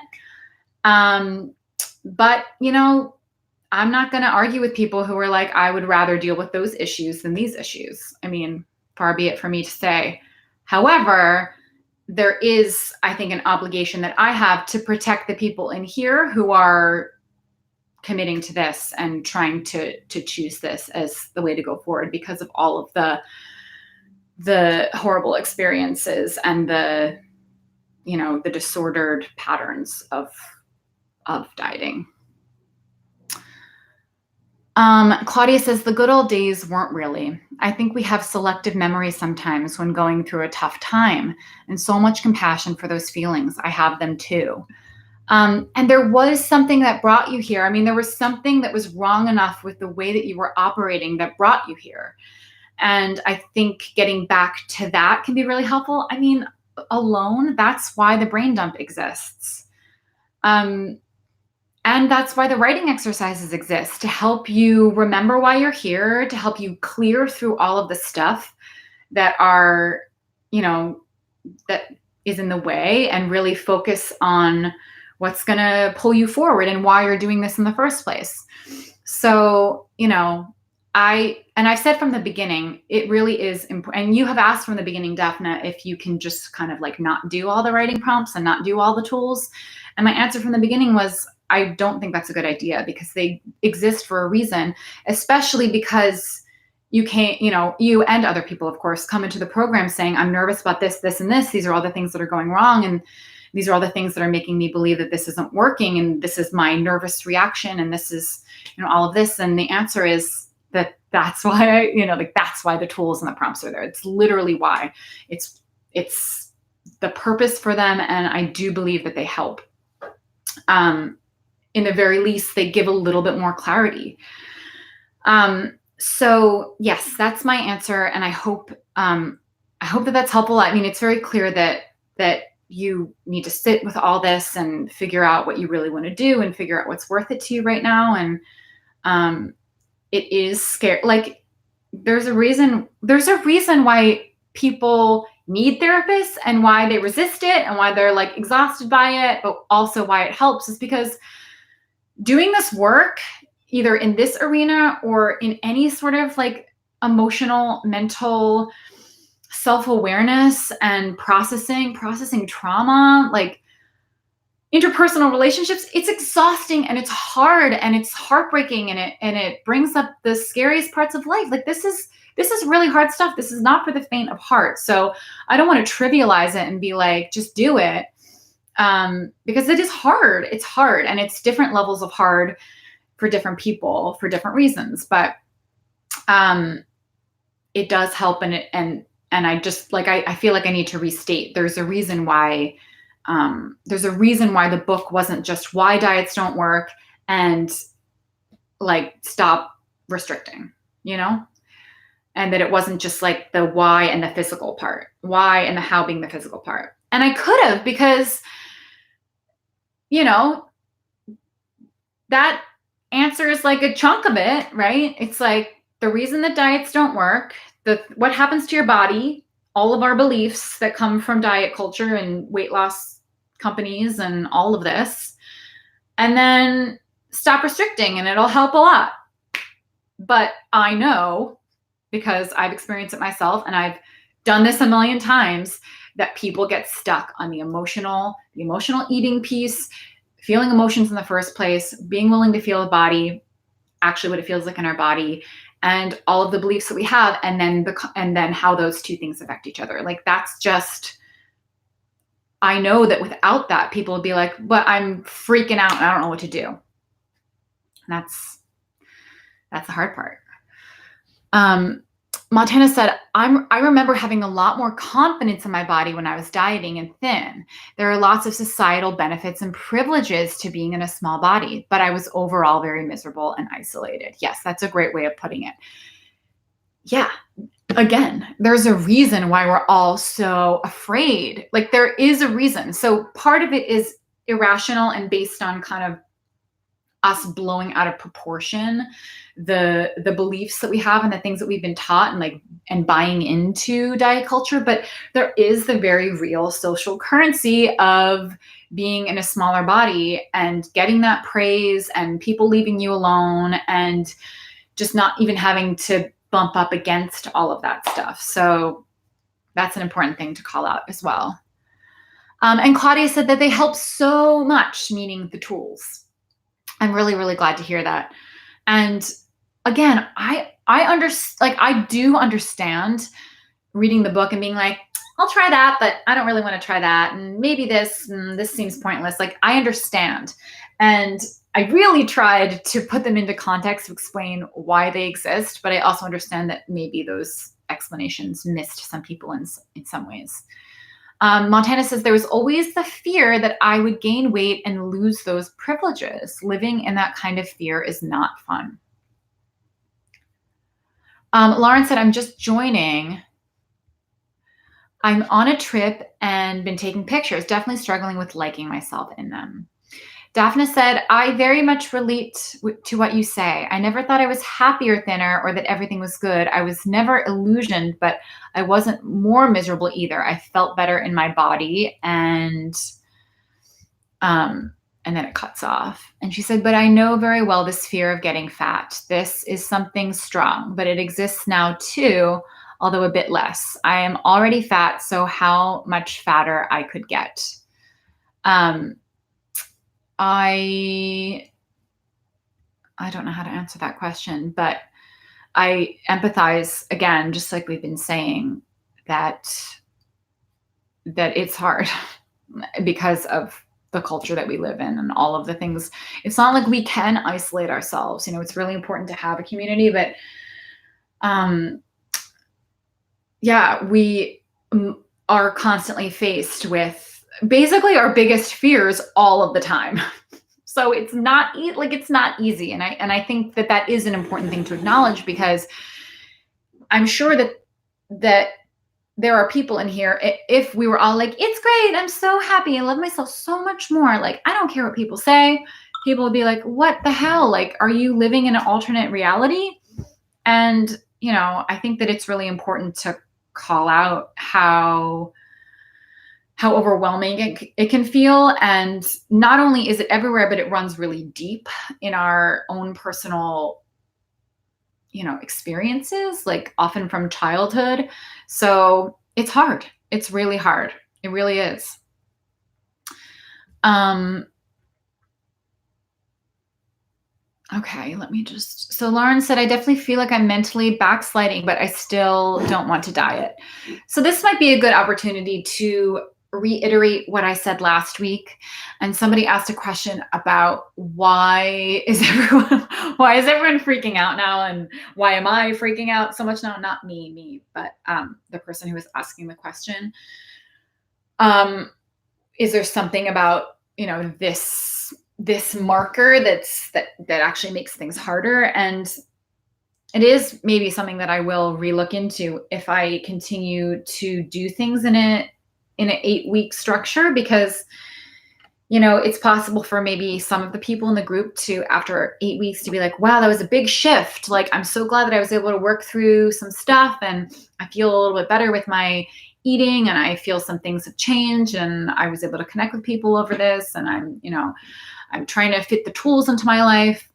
But, I'm not going to argue with people who are like, I would rather deal with those issues than these issues. I mean, far be it for me to say. However, there is, I think, an obligation that I have to protect the people in here who are committing to this and trying to choose this as the way to go forward, because of all of the the horrible experiences and the, the disordered patterns of dieting. Claudia says, the good old days weren't really. I think we have selective memory sometimes when going through a tough time, and so much compassion for those feelings. I have them too. And there was something that brought you here. I mean, there was something that was wrong enough with the way that you were operating that brought you here. And I think getting back to that can be really helpful. I mean, alone, that's why the brain dump exists. And that's why the writing exercises exist, to help you remember why you're here, to help you clear through all of the stuff that are, that is in the way, and really focus on what's going to pull you forward and why you're doing this in the first place. So, I've said from the beginning, it really is important. And you have asked from the beginning, Daphne, if you can just kind of like not do all the writing prompts and not do all the tools. And my answer from the beginning was, I don't think that's a good idea, because they exist for a reason, especially because you can't, you and other people, of course, come into the program saying, I'm nervous about this, this, and this. These are all the things that are going wrong. And these are all the things that are making me believe that this isn't working. And this is my nervous reaction. And this is, all of this. And the answer is that's why that's why the tools and the prompts are there. It's literally why. It's the purpose for them. And I do believe that they help. In the very least, they give a little bit more clarity. So yes, that's my answer. And I hope that that's helpful. I mean, it's very clear that you need to sit with all this and figure out what you really want to do and figure out what's worth it to you right now. And it is scary. Like, there's a reason why people need therapists and why they resist it and why they're like exhausted by it, but also why it helps is because doing this work, either in this arena or in any sort of like emotional, mental self-awareness and processing trauma, like interpersonal relationships, it's exhausting and it's hard and it's heartbreaking, and it brings up the scariest parts of life. Like, this is really hard stuff. This is not for the faint of heart. So I don't want to trivialize it and be like, just do it. Because it is hard. It's hard, and it's different levels of hard for different people for different reasons. But it does help, and I just like I feel like I need to restate. There's a reason why the book wasn't just why diets don't work and like stop restricting, and that it wasn't just like the why and the physical part, why and the how being the physical part. And I could have, because that answers like a chunk of it, right? It's like the reason that diets don't work, what happens to your body, all of our beliefs that come from diet culture and weight loss companies and all of this, and then stop restricting and it'll help a lot. But I know, because I've experienced it myself and I've done this a million times, that people get stuck on the emotional eating piece, feeling emotions in the first place, being willing to feel the body, actually what it feels like in our body, and all of the beliefs that we have, and then how those two things affect each other. Like, that's just, I know that without that, people would be like, but I'm freaking out and I don't know what to do. And that's the hard part. Montana said, I remember having a lot more confidence in my body when I was dieting and thin. There are lots of societal benefits and privileges to being in a small body, but I was overall very miserable and isolated. Yes, that's a great way of putting it. Yeah. Again, there's a reason why we're all so afraid. Like, there is a reason. So part of it is irrational and based on kind of us blowing out of proportion the beliefs that we have and the things that we've been taught and buying into diet culture. But there is the very real social currency of being in a smaller body and getting that praise and people leaving you alone and just not even having to bump up against all of that stuff. So that's an important thing to call out as well. And Claudia said that they help so much, meaning the tools. I'm really, really glad to hear that. And again, I do understand reading the book and being like, I'll try that, but I don't really want to try that. And maybe this seems pointless. Like, I understand. And I really tried to put them into context to explain why they exist, but I also understand that maybe those explanations missed some people in some ways. Montana says there was always the fear that I would gain weight and lose those privileges. Living in that kind of fear is not fun. Lauren said, I'm just joining. I'm on a trip and been taking pictures, definitely struggling with liking myself in them. Daphne said, I very much relate to what you say. I never thought I was happier thinner or that everything was good. I was never illusioned, but I wasn't more miserable either. I felt better in my body, and then it cuts off. And she said, but I know very well this fear of getting fat. This is something strong, but it exists now too, although a bit less. I am already fat, so how much fatter I could get. I don't know how to answer that question, but I empathize, again, just like we've been saying, that it's hard because of the culture that we live in and all of the things. It's not like we can isolate ourselves. It's really important to have a community, but we are constantly faced with basically our biggest fears all of the time. So it's not easy. And I think that is an important thing to acknowledge, because I'm sure that there are people in here, if we were all like, it's great, I'm so happy, I love myself so much more, like, I don't care what people say, people would be like, what the hell? Like, are you living in an alternate reality? And, I think that it's really important to call out how overwhelming it can feel. And not only is it everywhere, but it runs really deep in our own personal, experiences, like often from childhood. So it's hard. It's really hard. It really is. Okay, so Lauren said, I definitely feel like I'm mentally backsliding, but I still don't want to diet. So this might be a good opportunity to reiterate what I said last week. And somebody asked a question about why is everyone freaking out now, and why am I freaking out so much now? Not me, but the person who was asking the question. Is there something about this marker that actually makes things harder? And it is maybe something that I will relook into if I continue to do things in an 8-week structure, because it's possible for maybe some of the people in the group to, after 8 weeks, to be like, wow, that was a big shift. Like, I'm so glad that I was able to work through some stuff, and I feel a little bit better with my eating, and I feel some things have changed, and I was able to connect with people over this, and I'm trying to fit the tools into my life.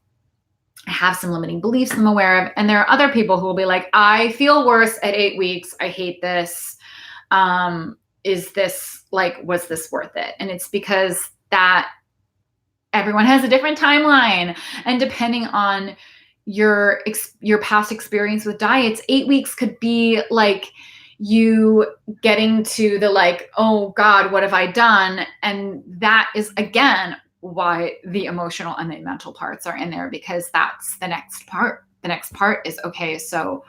I have some limiting beliefs I'm aware of. And there are other people who will be like, I feel worse at 8 weeks. I hate this. Is this was this worth it? And it's because that everyone has a different timeline. And depending on your past experience with diets, 8 weeks could be like you getting to the oh God, what have I done? And that is, again, why the emotional and the mental parts are in there, because that's the next part. The next part is, okay, so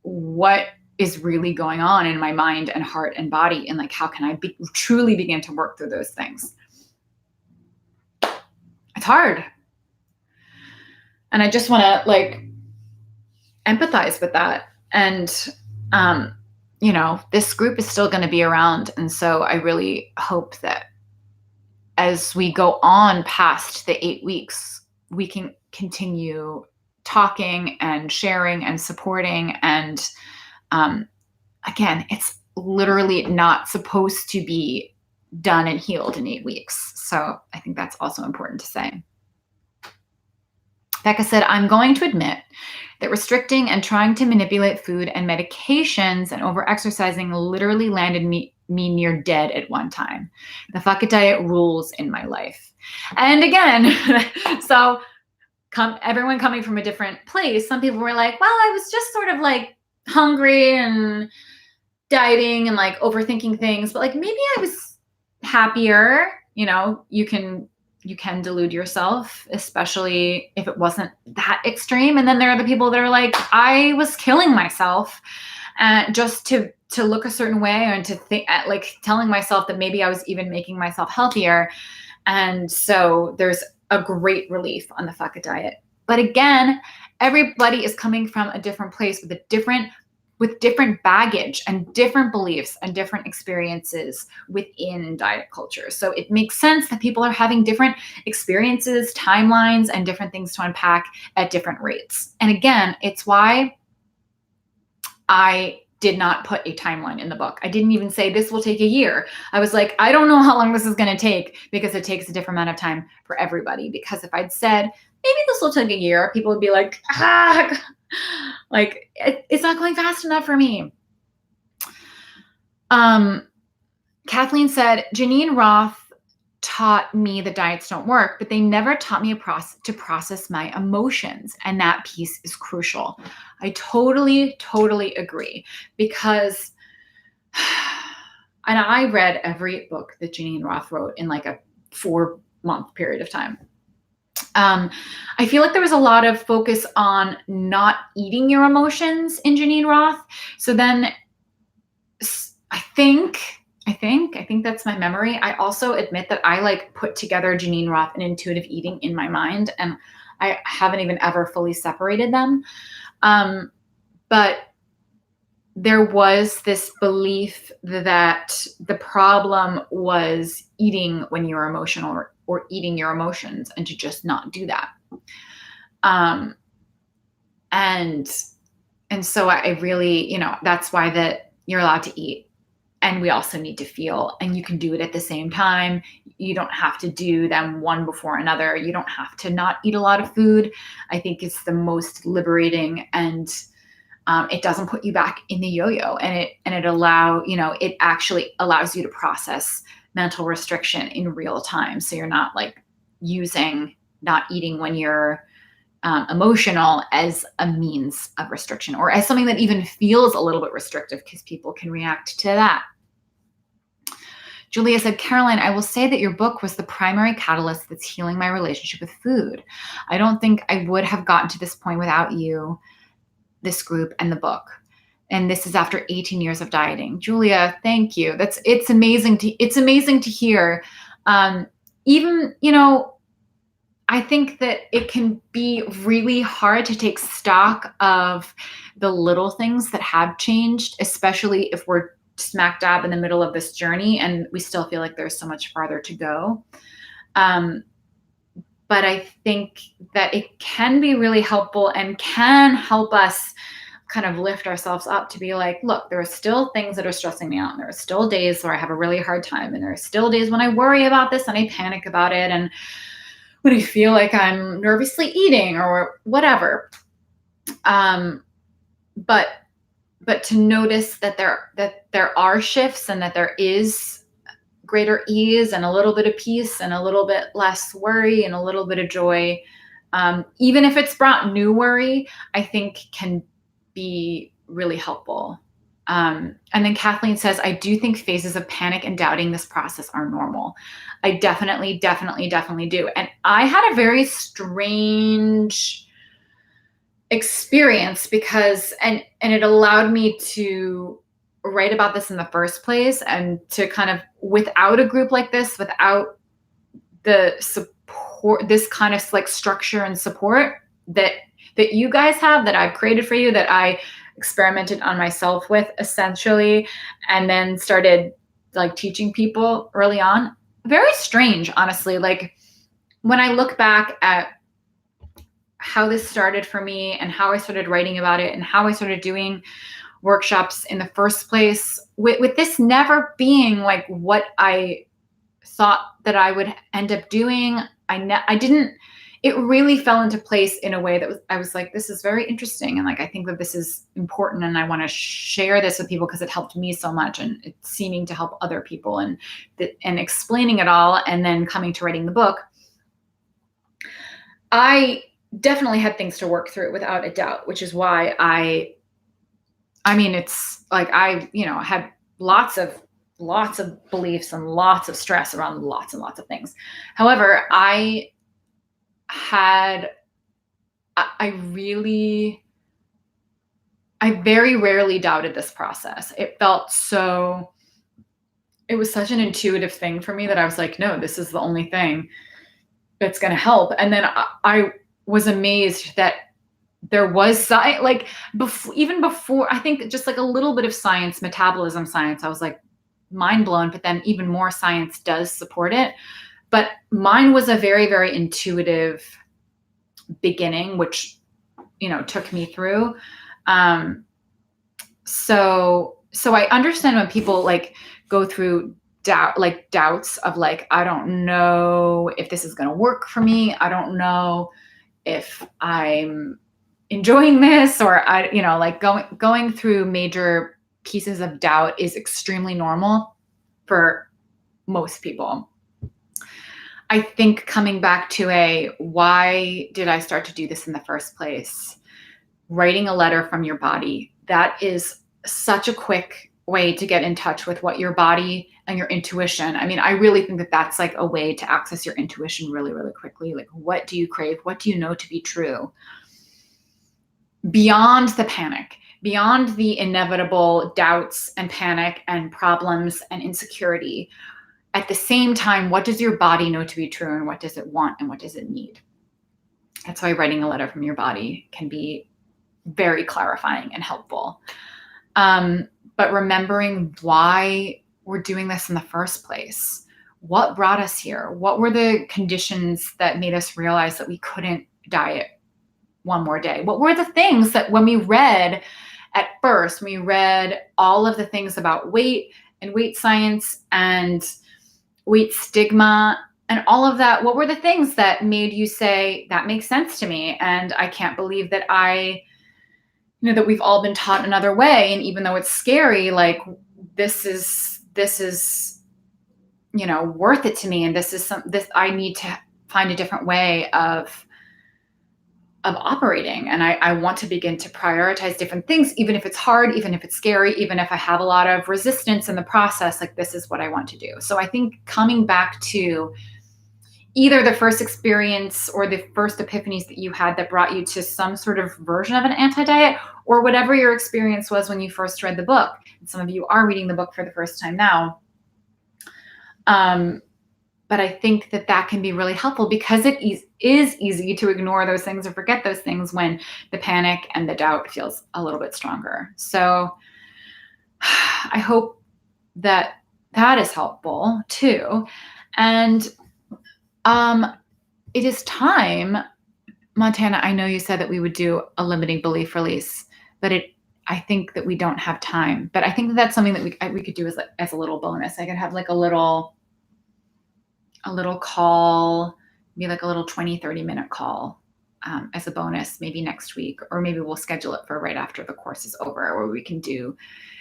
what is really going on in my mind and heart and body? And how can I truly begin to work through those things? It's hard. And I just want to empathize with that. And, this group is still going to be around. And so I really hope that as we go on past the 8 weeks, we can continue talking and sharing and supporting. And again, it's literally not supposed to be done and healed in 8 weeks. So I think that's also important to say. Becca said, I'm going to admit that restricting and trying to manipulate food and medications and over-exercising literally landed me near dead at one time. The Fuck It diet rules in my life. And again, so everyone coming from a different place, some people were like, well, I was just sort of hungry and dieting and like overthinking things, but like maybe I was happier. You can delude yourself, especially if it wasn't that extreme. And then there are the people that are like, I was killing myself just to look a certain way, and to think, like telling myself that maybe I was even making myself healthier. And so there's a great relief on the fuck it diet. But again, everybody is coming from a different place with different baggage and different beliefs and different experiences within diet culture. So it makes sense that people are having different experiences, timelines, and different things to unpack at different rates. And again, it's why I did not put a timeline in the book. I didn't even say this will take a year. I was like, I don't know how long this is going to take, because it takes a different amount of time for everybody. Because if I'd said, maybe this will take a year, people would be like, like it's not going fast enough for me. Kathleen said, Janine Roth taught me that diets don't work, but they never taught me to process my emotions. And that piece is crucial. I totally, totally agree, because, and I read every book that Janine Roth wrote in like a 4-month period of time. I feel like there was a lot of focus on not eating your emotions in Janine Roth. So then I think that's my memory. I also admit that I like put together Janine Roth and intuitive eating in my mind, and I haven't even ever fully separated them. But there was this belief that the problem was eating when you were emotional, or eating your emotions, and to just not do that. And so I really, that's why that you're allowed to eat. And we also need to feel, and you can do it at the same time. You don't have to do them one before another. You don't have to not eat a lot of food. I think it's the most liberating, and it doesn't put you back in the yo-yo, and it actually allows you to process mental restriction in real time. So you're not like using not eating when you're emotional as a means of restriction, or as something that even feels a little bit restrictive, because people can react to that. Julia said, Caroline, I will say that your book was the primary catalyst that's healing my relationship with food. I don't think I would have gotten to this point without you, this group, and the book. And this is after 18 years of dieting. Julia, thank you. It's amazing to hear. Even, I think that it can be really hard to take stock of the little things that have changed, especially if we're smack dab in the middle of this journey and we still feel like there's so much farther to go. But I think that it can be really helpful and can help us kind of lift ourselves up to be like, look, there are still things that are stressing me out. And there are still days where I have a really hard time. And there are still days when I worry about this and I panic about it. And when I feel like I'm nervously eating or whatever. But to notice that there are shifts, and that there is greater ease and a little bit of peace and a little bit less worry and a little bit of joy, even if it's brought new worry, I think can be really helpful. And then Kathleen says, I do think phases of panic and doubting this process are normal. I definitely do. And I had a very strange experience because, and it allowed me to write about this in the first place, and to kind of, without a group like this, without the support, this kind of like structure and support that you guys have, that I've created for you, that I experimented on myself with essentially, and then started like teaching people early on. Very strange, honestly. Like when I look back at how this started for me and how I started writing about it and how I started doing workshops in the first place, with this never being like what I thought that I would end up doing. I didn't, it really fell into place in a way that I was like, this is very interesting. And like, I think that this is important, and I want to share this with people because it helped me so much, and it's seeming to help other people, and explaining it all, and then coming to writing the book. I definitely had things to work through, without a doubt, which is why I I mean, it's like I had lots of beliefs and lots of stress around lots and lots of things. However, had I really I very rarely doubted this process. It was such an intuitive thing for me that I was like, no, this is the only thing that's going to help. And then I was amazed that there was science, like even before, I think just like a little bit of science, metabolism science, I was like mind blown, but then even more science does support it. But mine was a very, very intuitive beginning, which, took me through. So I understand when people like go through doubts of like, I don't know if this is going to work for me. I don't know if I'm enjoying this, or like going through major pieces of doubt is extremely normal for most people. I think coming back to why did I start to do this in the first place? Writing a letter from your body, that is such a quick way to get in touch with what your body and your intuition. I mean, I really think that that's like a way to access your intuition really, really quickly. Like, what do you crave? What do you know to be true? Beyond the panic, beyond the inevitable doubts and panic and problems and insecurity. At the same time, what does your body know to be true, and what does it want, and what does it need? That's why writing a letter from your body can be very clarifying and helpful. But remembering why we're doing this in the first place. What brought us here? What were the conditions that made us realize that we couldn't diet one more day? What were the things that when we read at first, we read all of the things about weight and weight science and weight stigma and all of that, what were the things that made you say, that makes sense to me? And I can't believe that that we've all been taught another way. And even though it's scary, like this is, worth it to me. And this I need to find a different way of operating. And I want to begin to prioritize different things, even if it's hard, even if it's scary, even if I have a lot of resistance in the process, like this is what I want to do. So I think coming back to either the first experience or the first epiphanies that you had that brought you to some sort of version of an anti-diet, or whatever your experience was when you first read the book. And some of you are reading the book for the first time now. But I think that can be really helpful because it is easy to ignore those things or forget those things when the panic and the doubt feels a little bit stronger. So I hope that is helpful too. And it is time, Montana, I know you said that we would do a limiting belief release, but I think that we don't have time. But I think that that's something that we could do as a little bonus. I could have like a little call, maybe like a little 20, 30-minute call as a bonus, maybe next week, or maybe we'll schedule it for right after the course is over, where we can do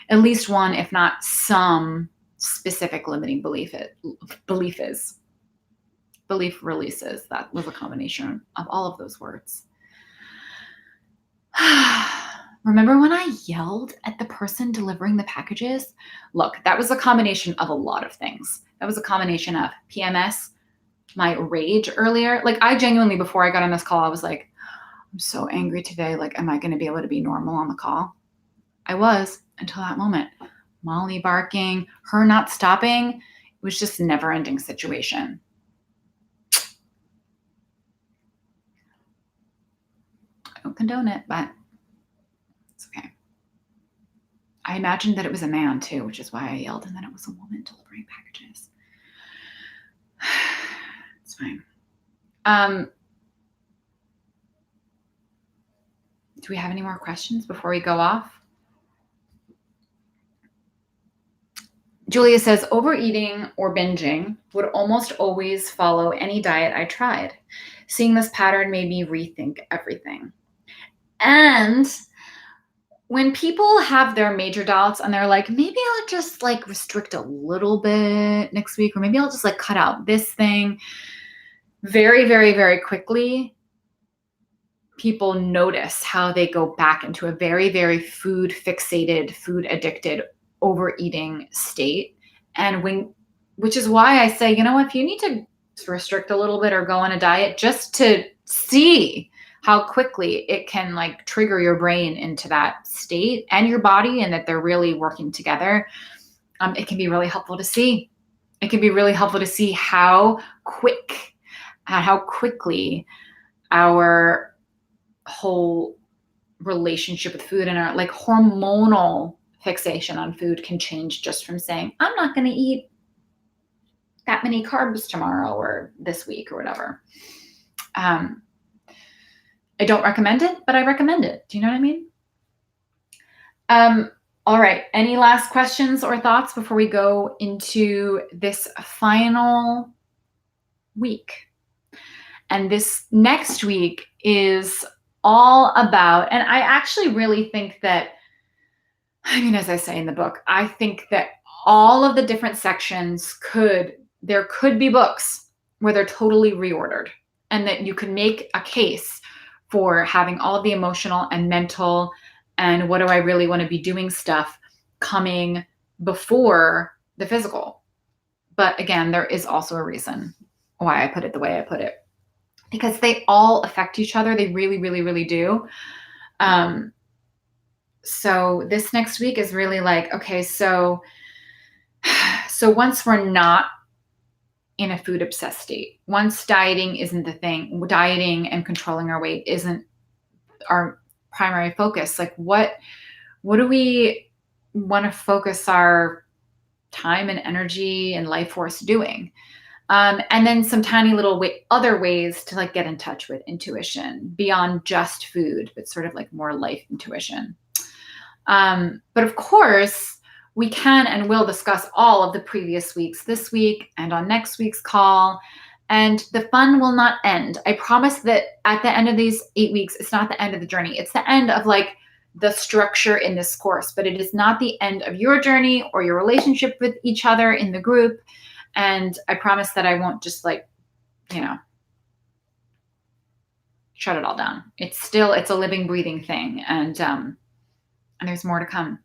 at least one, if not some specific limiting belief releases. That was a combination of all of those words. Remember when I yelled at the person delivering the packages? Look, that was a combination of a lot of things. That was a combination of PMS, my rage earlier. Like I genuinely, before I got on this call, I was like, I'm so angry today. Like, am I going to be able to be normal on the call? I was until that moment. Molly barking, her not stopping. It was just a never-ending situation. I don't condone it, but it's okay. I imagined that it was a man too, which is why I yelled, and then it was a woman delivering packages. It's fine. Do we have any more questions before we go off? Julia says, overeating or binging would almost always follow any diet I tried. Seeing this pattern made me rethink everything. And when people have their major doubts and they're like, maybe I'll just like restrict a little bit next week, or maybe I'll just like cut out this thing, very, very, very quickly, people notice how they go back into a very, very food fixated, food addicted, overeating state. And which is why I say, you know, if you need to restrict a little bit or go on a diet just to see how quickly it can like trigger your brain into that state and your body, and that they're really working together, it can be really helpful to see. It can be really helpful to see how quickly our whole relationship with food and our like hormonal fixation on food can change just from saying, I'm not going to eat that many carbs tomorrow or this week or whatever. I don't recommend it, but I recommend it. Do you know what I mean? All right. Any last questions or thoughts before we go into this final week? And this next week is all about, and I actually really think that, I mean, as I say in the book, I think that all of the different sections there could be books where they're totally reordered, and that you could make a case for having all of the emotional and mental and what do I really want to be doing stuff coming before the physical. But again, there is also a reason why I put it the way I put it, because they all affect each other. They really, really, really do. So this next week is really like, okay, so once we're not in a food obsessed state, once dieting isn't the thing, dieting and controlling our weight isn't our primary focus, like what do we want to focus our time and energy and life force doing? And then some tiny little other ways to like get in touch with intuition beyond just food, but sort of like more life intuition. But of course, we can and will discuss all of the previous weeks this week and on next week's call. And the fun will not end. I promise that at the end of these 8 weeks, it's not the end of the journey. It's the end of like the structure in this course, but it is not the end of your journey or your relationship with each other in the group. And I promise that I won't just like, shut it all down. It's a living, breathing thing. And there's more to come.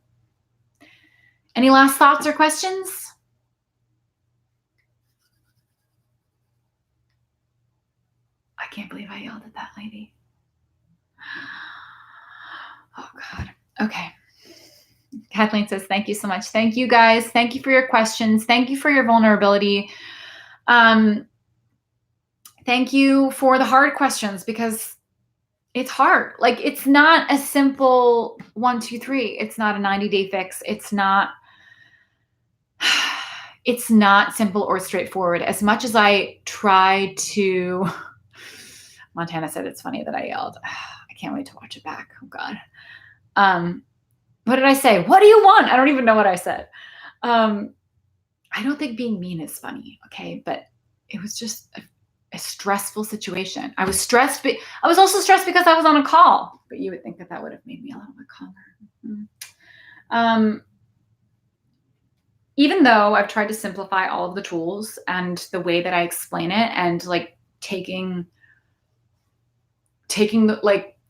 Any last thoughts or questions? I can't believe I yelled at that lady. Oh God. Okay. Kathleen says, thank you so much. Thank you guys. Thank you for your questions. Thank you for your vulnerability. Thank you for the hard questions, because it's hard. Like, it's not a simple 1, 2, 3. It's not a 90-day fix. It's not simple or straightforward. As much as I try to, Montana said it's funny that I yelled. I can't wait to watch it back. Oh God. What did I say? What do you want? I don't even know what I said. I don't think being mean is funny. Okay. But it was just a stressful situation. I was stressed. But I was also stressed because I was on a call, but you would think that would have made me a little bit calmer. Even though I've tried to simplify all of the tools and the way that I explain it, and like taking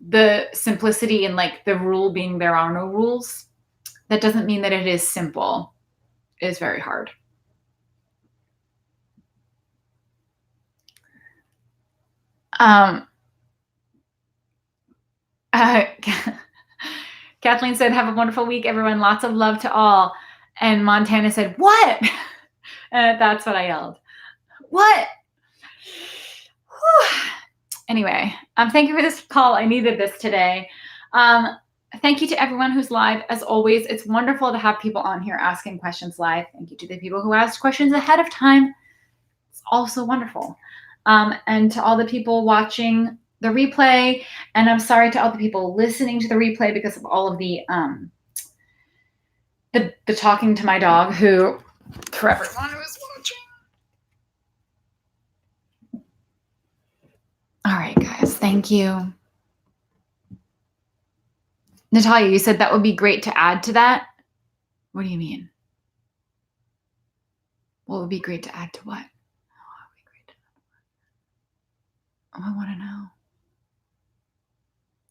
the simplicity and like the rule being there are no rules, that doesn't mean that it is simple. It is very hard. Kathleen said, have a wonderful week, everyone. Lots of love to all. And Montana said, what? That's what I yelled. What? Whew. Anyway, thank you for this call. I needed this today. Thank you to everyone who's live. As always, it's wonderful to have people on here asking questions live. Thank you to the people who asked questions ahead of time. It's also wonderful. And to all the people watching the replay, and I'm sorry to all the people listening to the replay because of all of the talking to my dog, who, for everyone who is watching. All right, guys, thank you. Natalia, you said that would be great to add to that. What do you mean? What would be great to add to what? Oh, I want to know.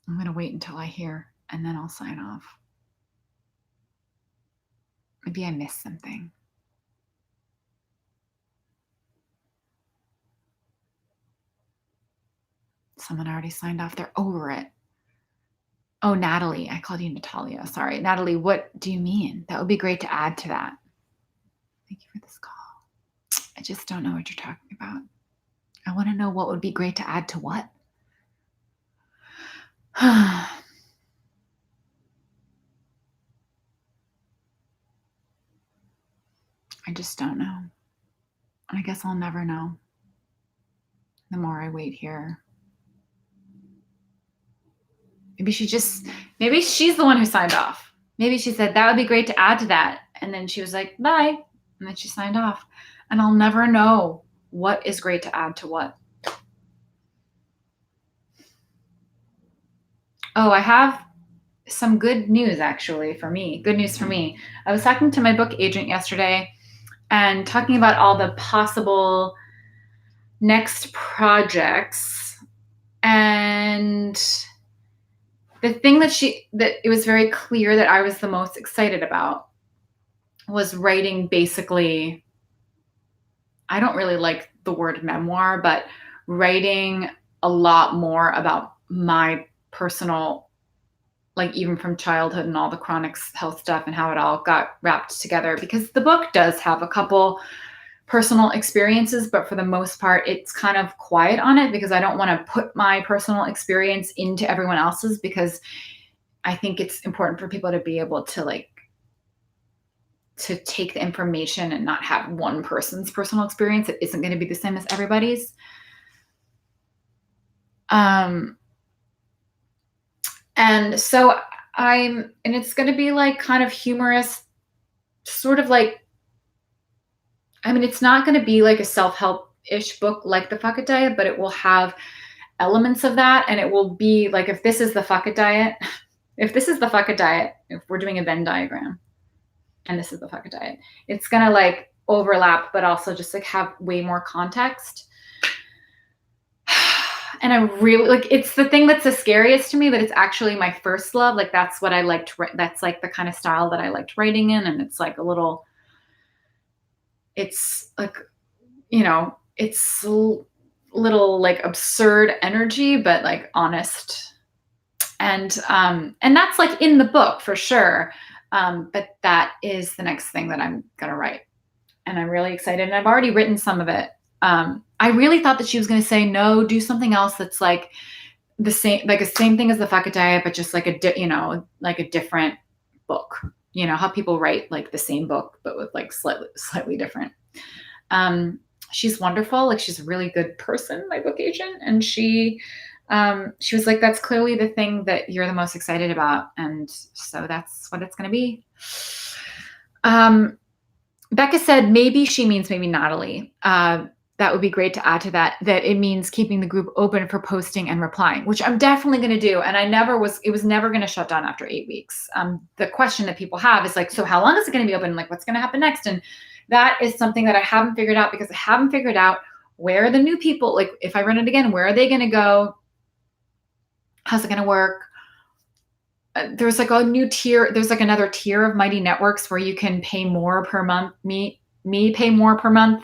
I'm going to wait until I hear and then I'll sign off. Maybe I missed something. Someone already signed off. They're over it. Oh, Natalie. I called you Natalia. Sorry. Natalie, what do you mean? That would be great to add to that. Thank you for this call. I just don't know what you're talking about. I want to know what would be great to add to what. I just don't know. I guess I'll never know. The more I wait here. Maybe she's the one who signed off. Maybe she said, that would be great to add to that. And then she was like, bye. And then she signed off. And I'll never know what is great to add to what. Oh, I have some good news actually for me. Good news for me. I was talking to my book agent yesterday and talking about all the possible next projects. And the thing that it was very clear that I was the most excited about was writing basically, I don't really like the word memoir, but writing a lot more about my personal, like even from childhood and all the chronic health stuff and how it all got wrapped together, because the book does have a couple personal experiences, but for the most part, it's kind of quiet on it because I don't want to put my personal experience into everyone else's, because I think it's important for people to be able to to take the information and not have one person's personal experience. It isn't going to be the same as everybody's. And so and it's going to be like kind of humorous, sort of like, I mean, it's not going to be like a self-help-ish book like the Fuck It Diet, but it will have elements of that. And it will be like, if this is the Fuck It Diet, if we're doing a Venn diagram and this is the Fuck It Diet, it's going to like overlap, but also just like have way more context. And I really like, it's the thing that's the scariest to me, but it's actually my first love. Like that's what I liked. That's like the kind of style that I liked writing in. And it's like it's like, it's a little like absurd energy, but like honest. And that's like in the book for sure. But that is the next thing that I'm going to write. And I'm really excited. And I've already written some of it. I really thought that she was going to say, no, do something else that's like the same thing as the Fuck It Diet, but just like like a different book. You know how people write like the same book, but with like slightly different. She's wonderful. Like she's a really good person, my book agent. And she was like, that's clearly the thing that you're the most excited about. And so that's what it's going to be. Becca said, maybe she means maybe Natalie. That would be great to add to that it means keeping the group open for posting and replying, which I'm definitely going to do. And it was never going to shut down after 8 weeks. The question that people have is like, so how long is it going to be open? Like, what's going to happen next? And that is something that I haven't figured out, because I haven't figured out where are the new people, like if I run it again, where are they going to go? How's it going to work? There's like a new tier. There's like another tier of Mighty Networks where you can pay more per month, me pay more per month,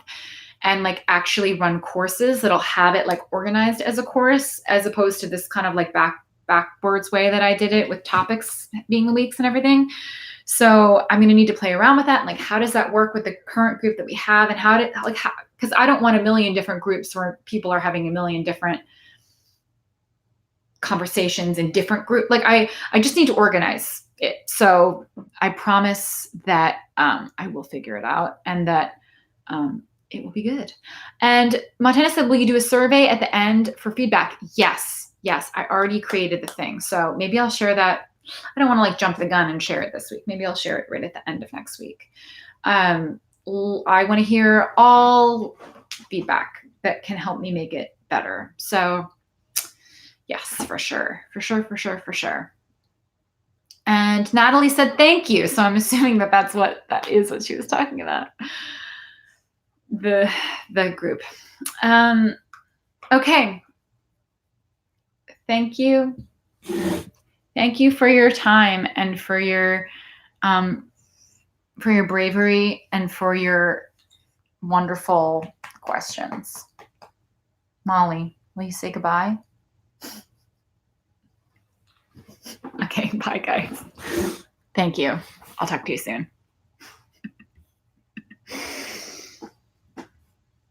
and like actually run courses that'll have it like organized as a course, as opposed to this kind of like backwards way that I did it with topics being the weeks and everything. So I'm going to need to play around with that. And like, how does that work with the current group that we have? And because I don't want a million different groups where people are having a million different conversations in different groups. Like I just need to organize it. So I promise that I will figure it out, and that it will be good. And Montana said, will you do a survey at the end for feedback? Yes. I already created the thing. So maybe I'll share that. I don't want to like jump the gun and share it this week. Maybe I'll share it right at the end of next week. I want to hear all feedback that can help me make it better. So yes, for sure. And Natalie said, thank you. So I'm assuming that is what she was talking about. The group. Okay. Thank you. Thank you for your time and for your bravery and for your wonderful questions. Molly, will you say goodbye? Okay, bye guys. Thank you. I'll talk to you soon.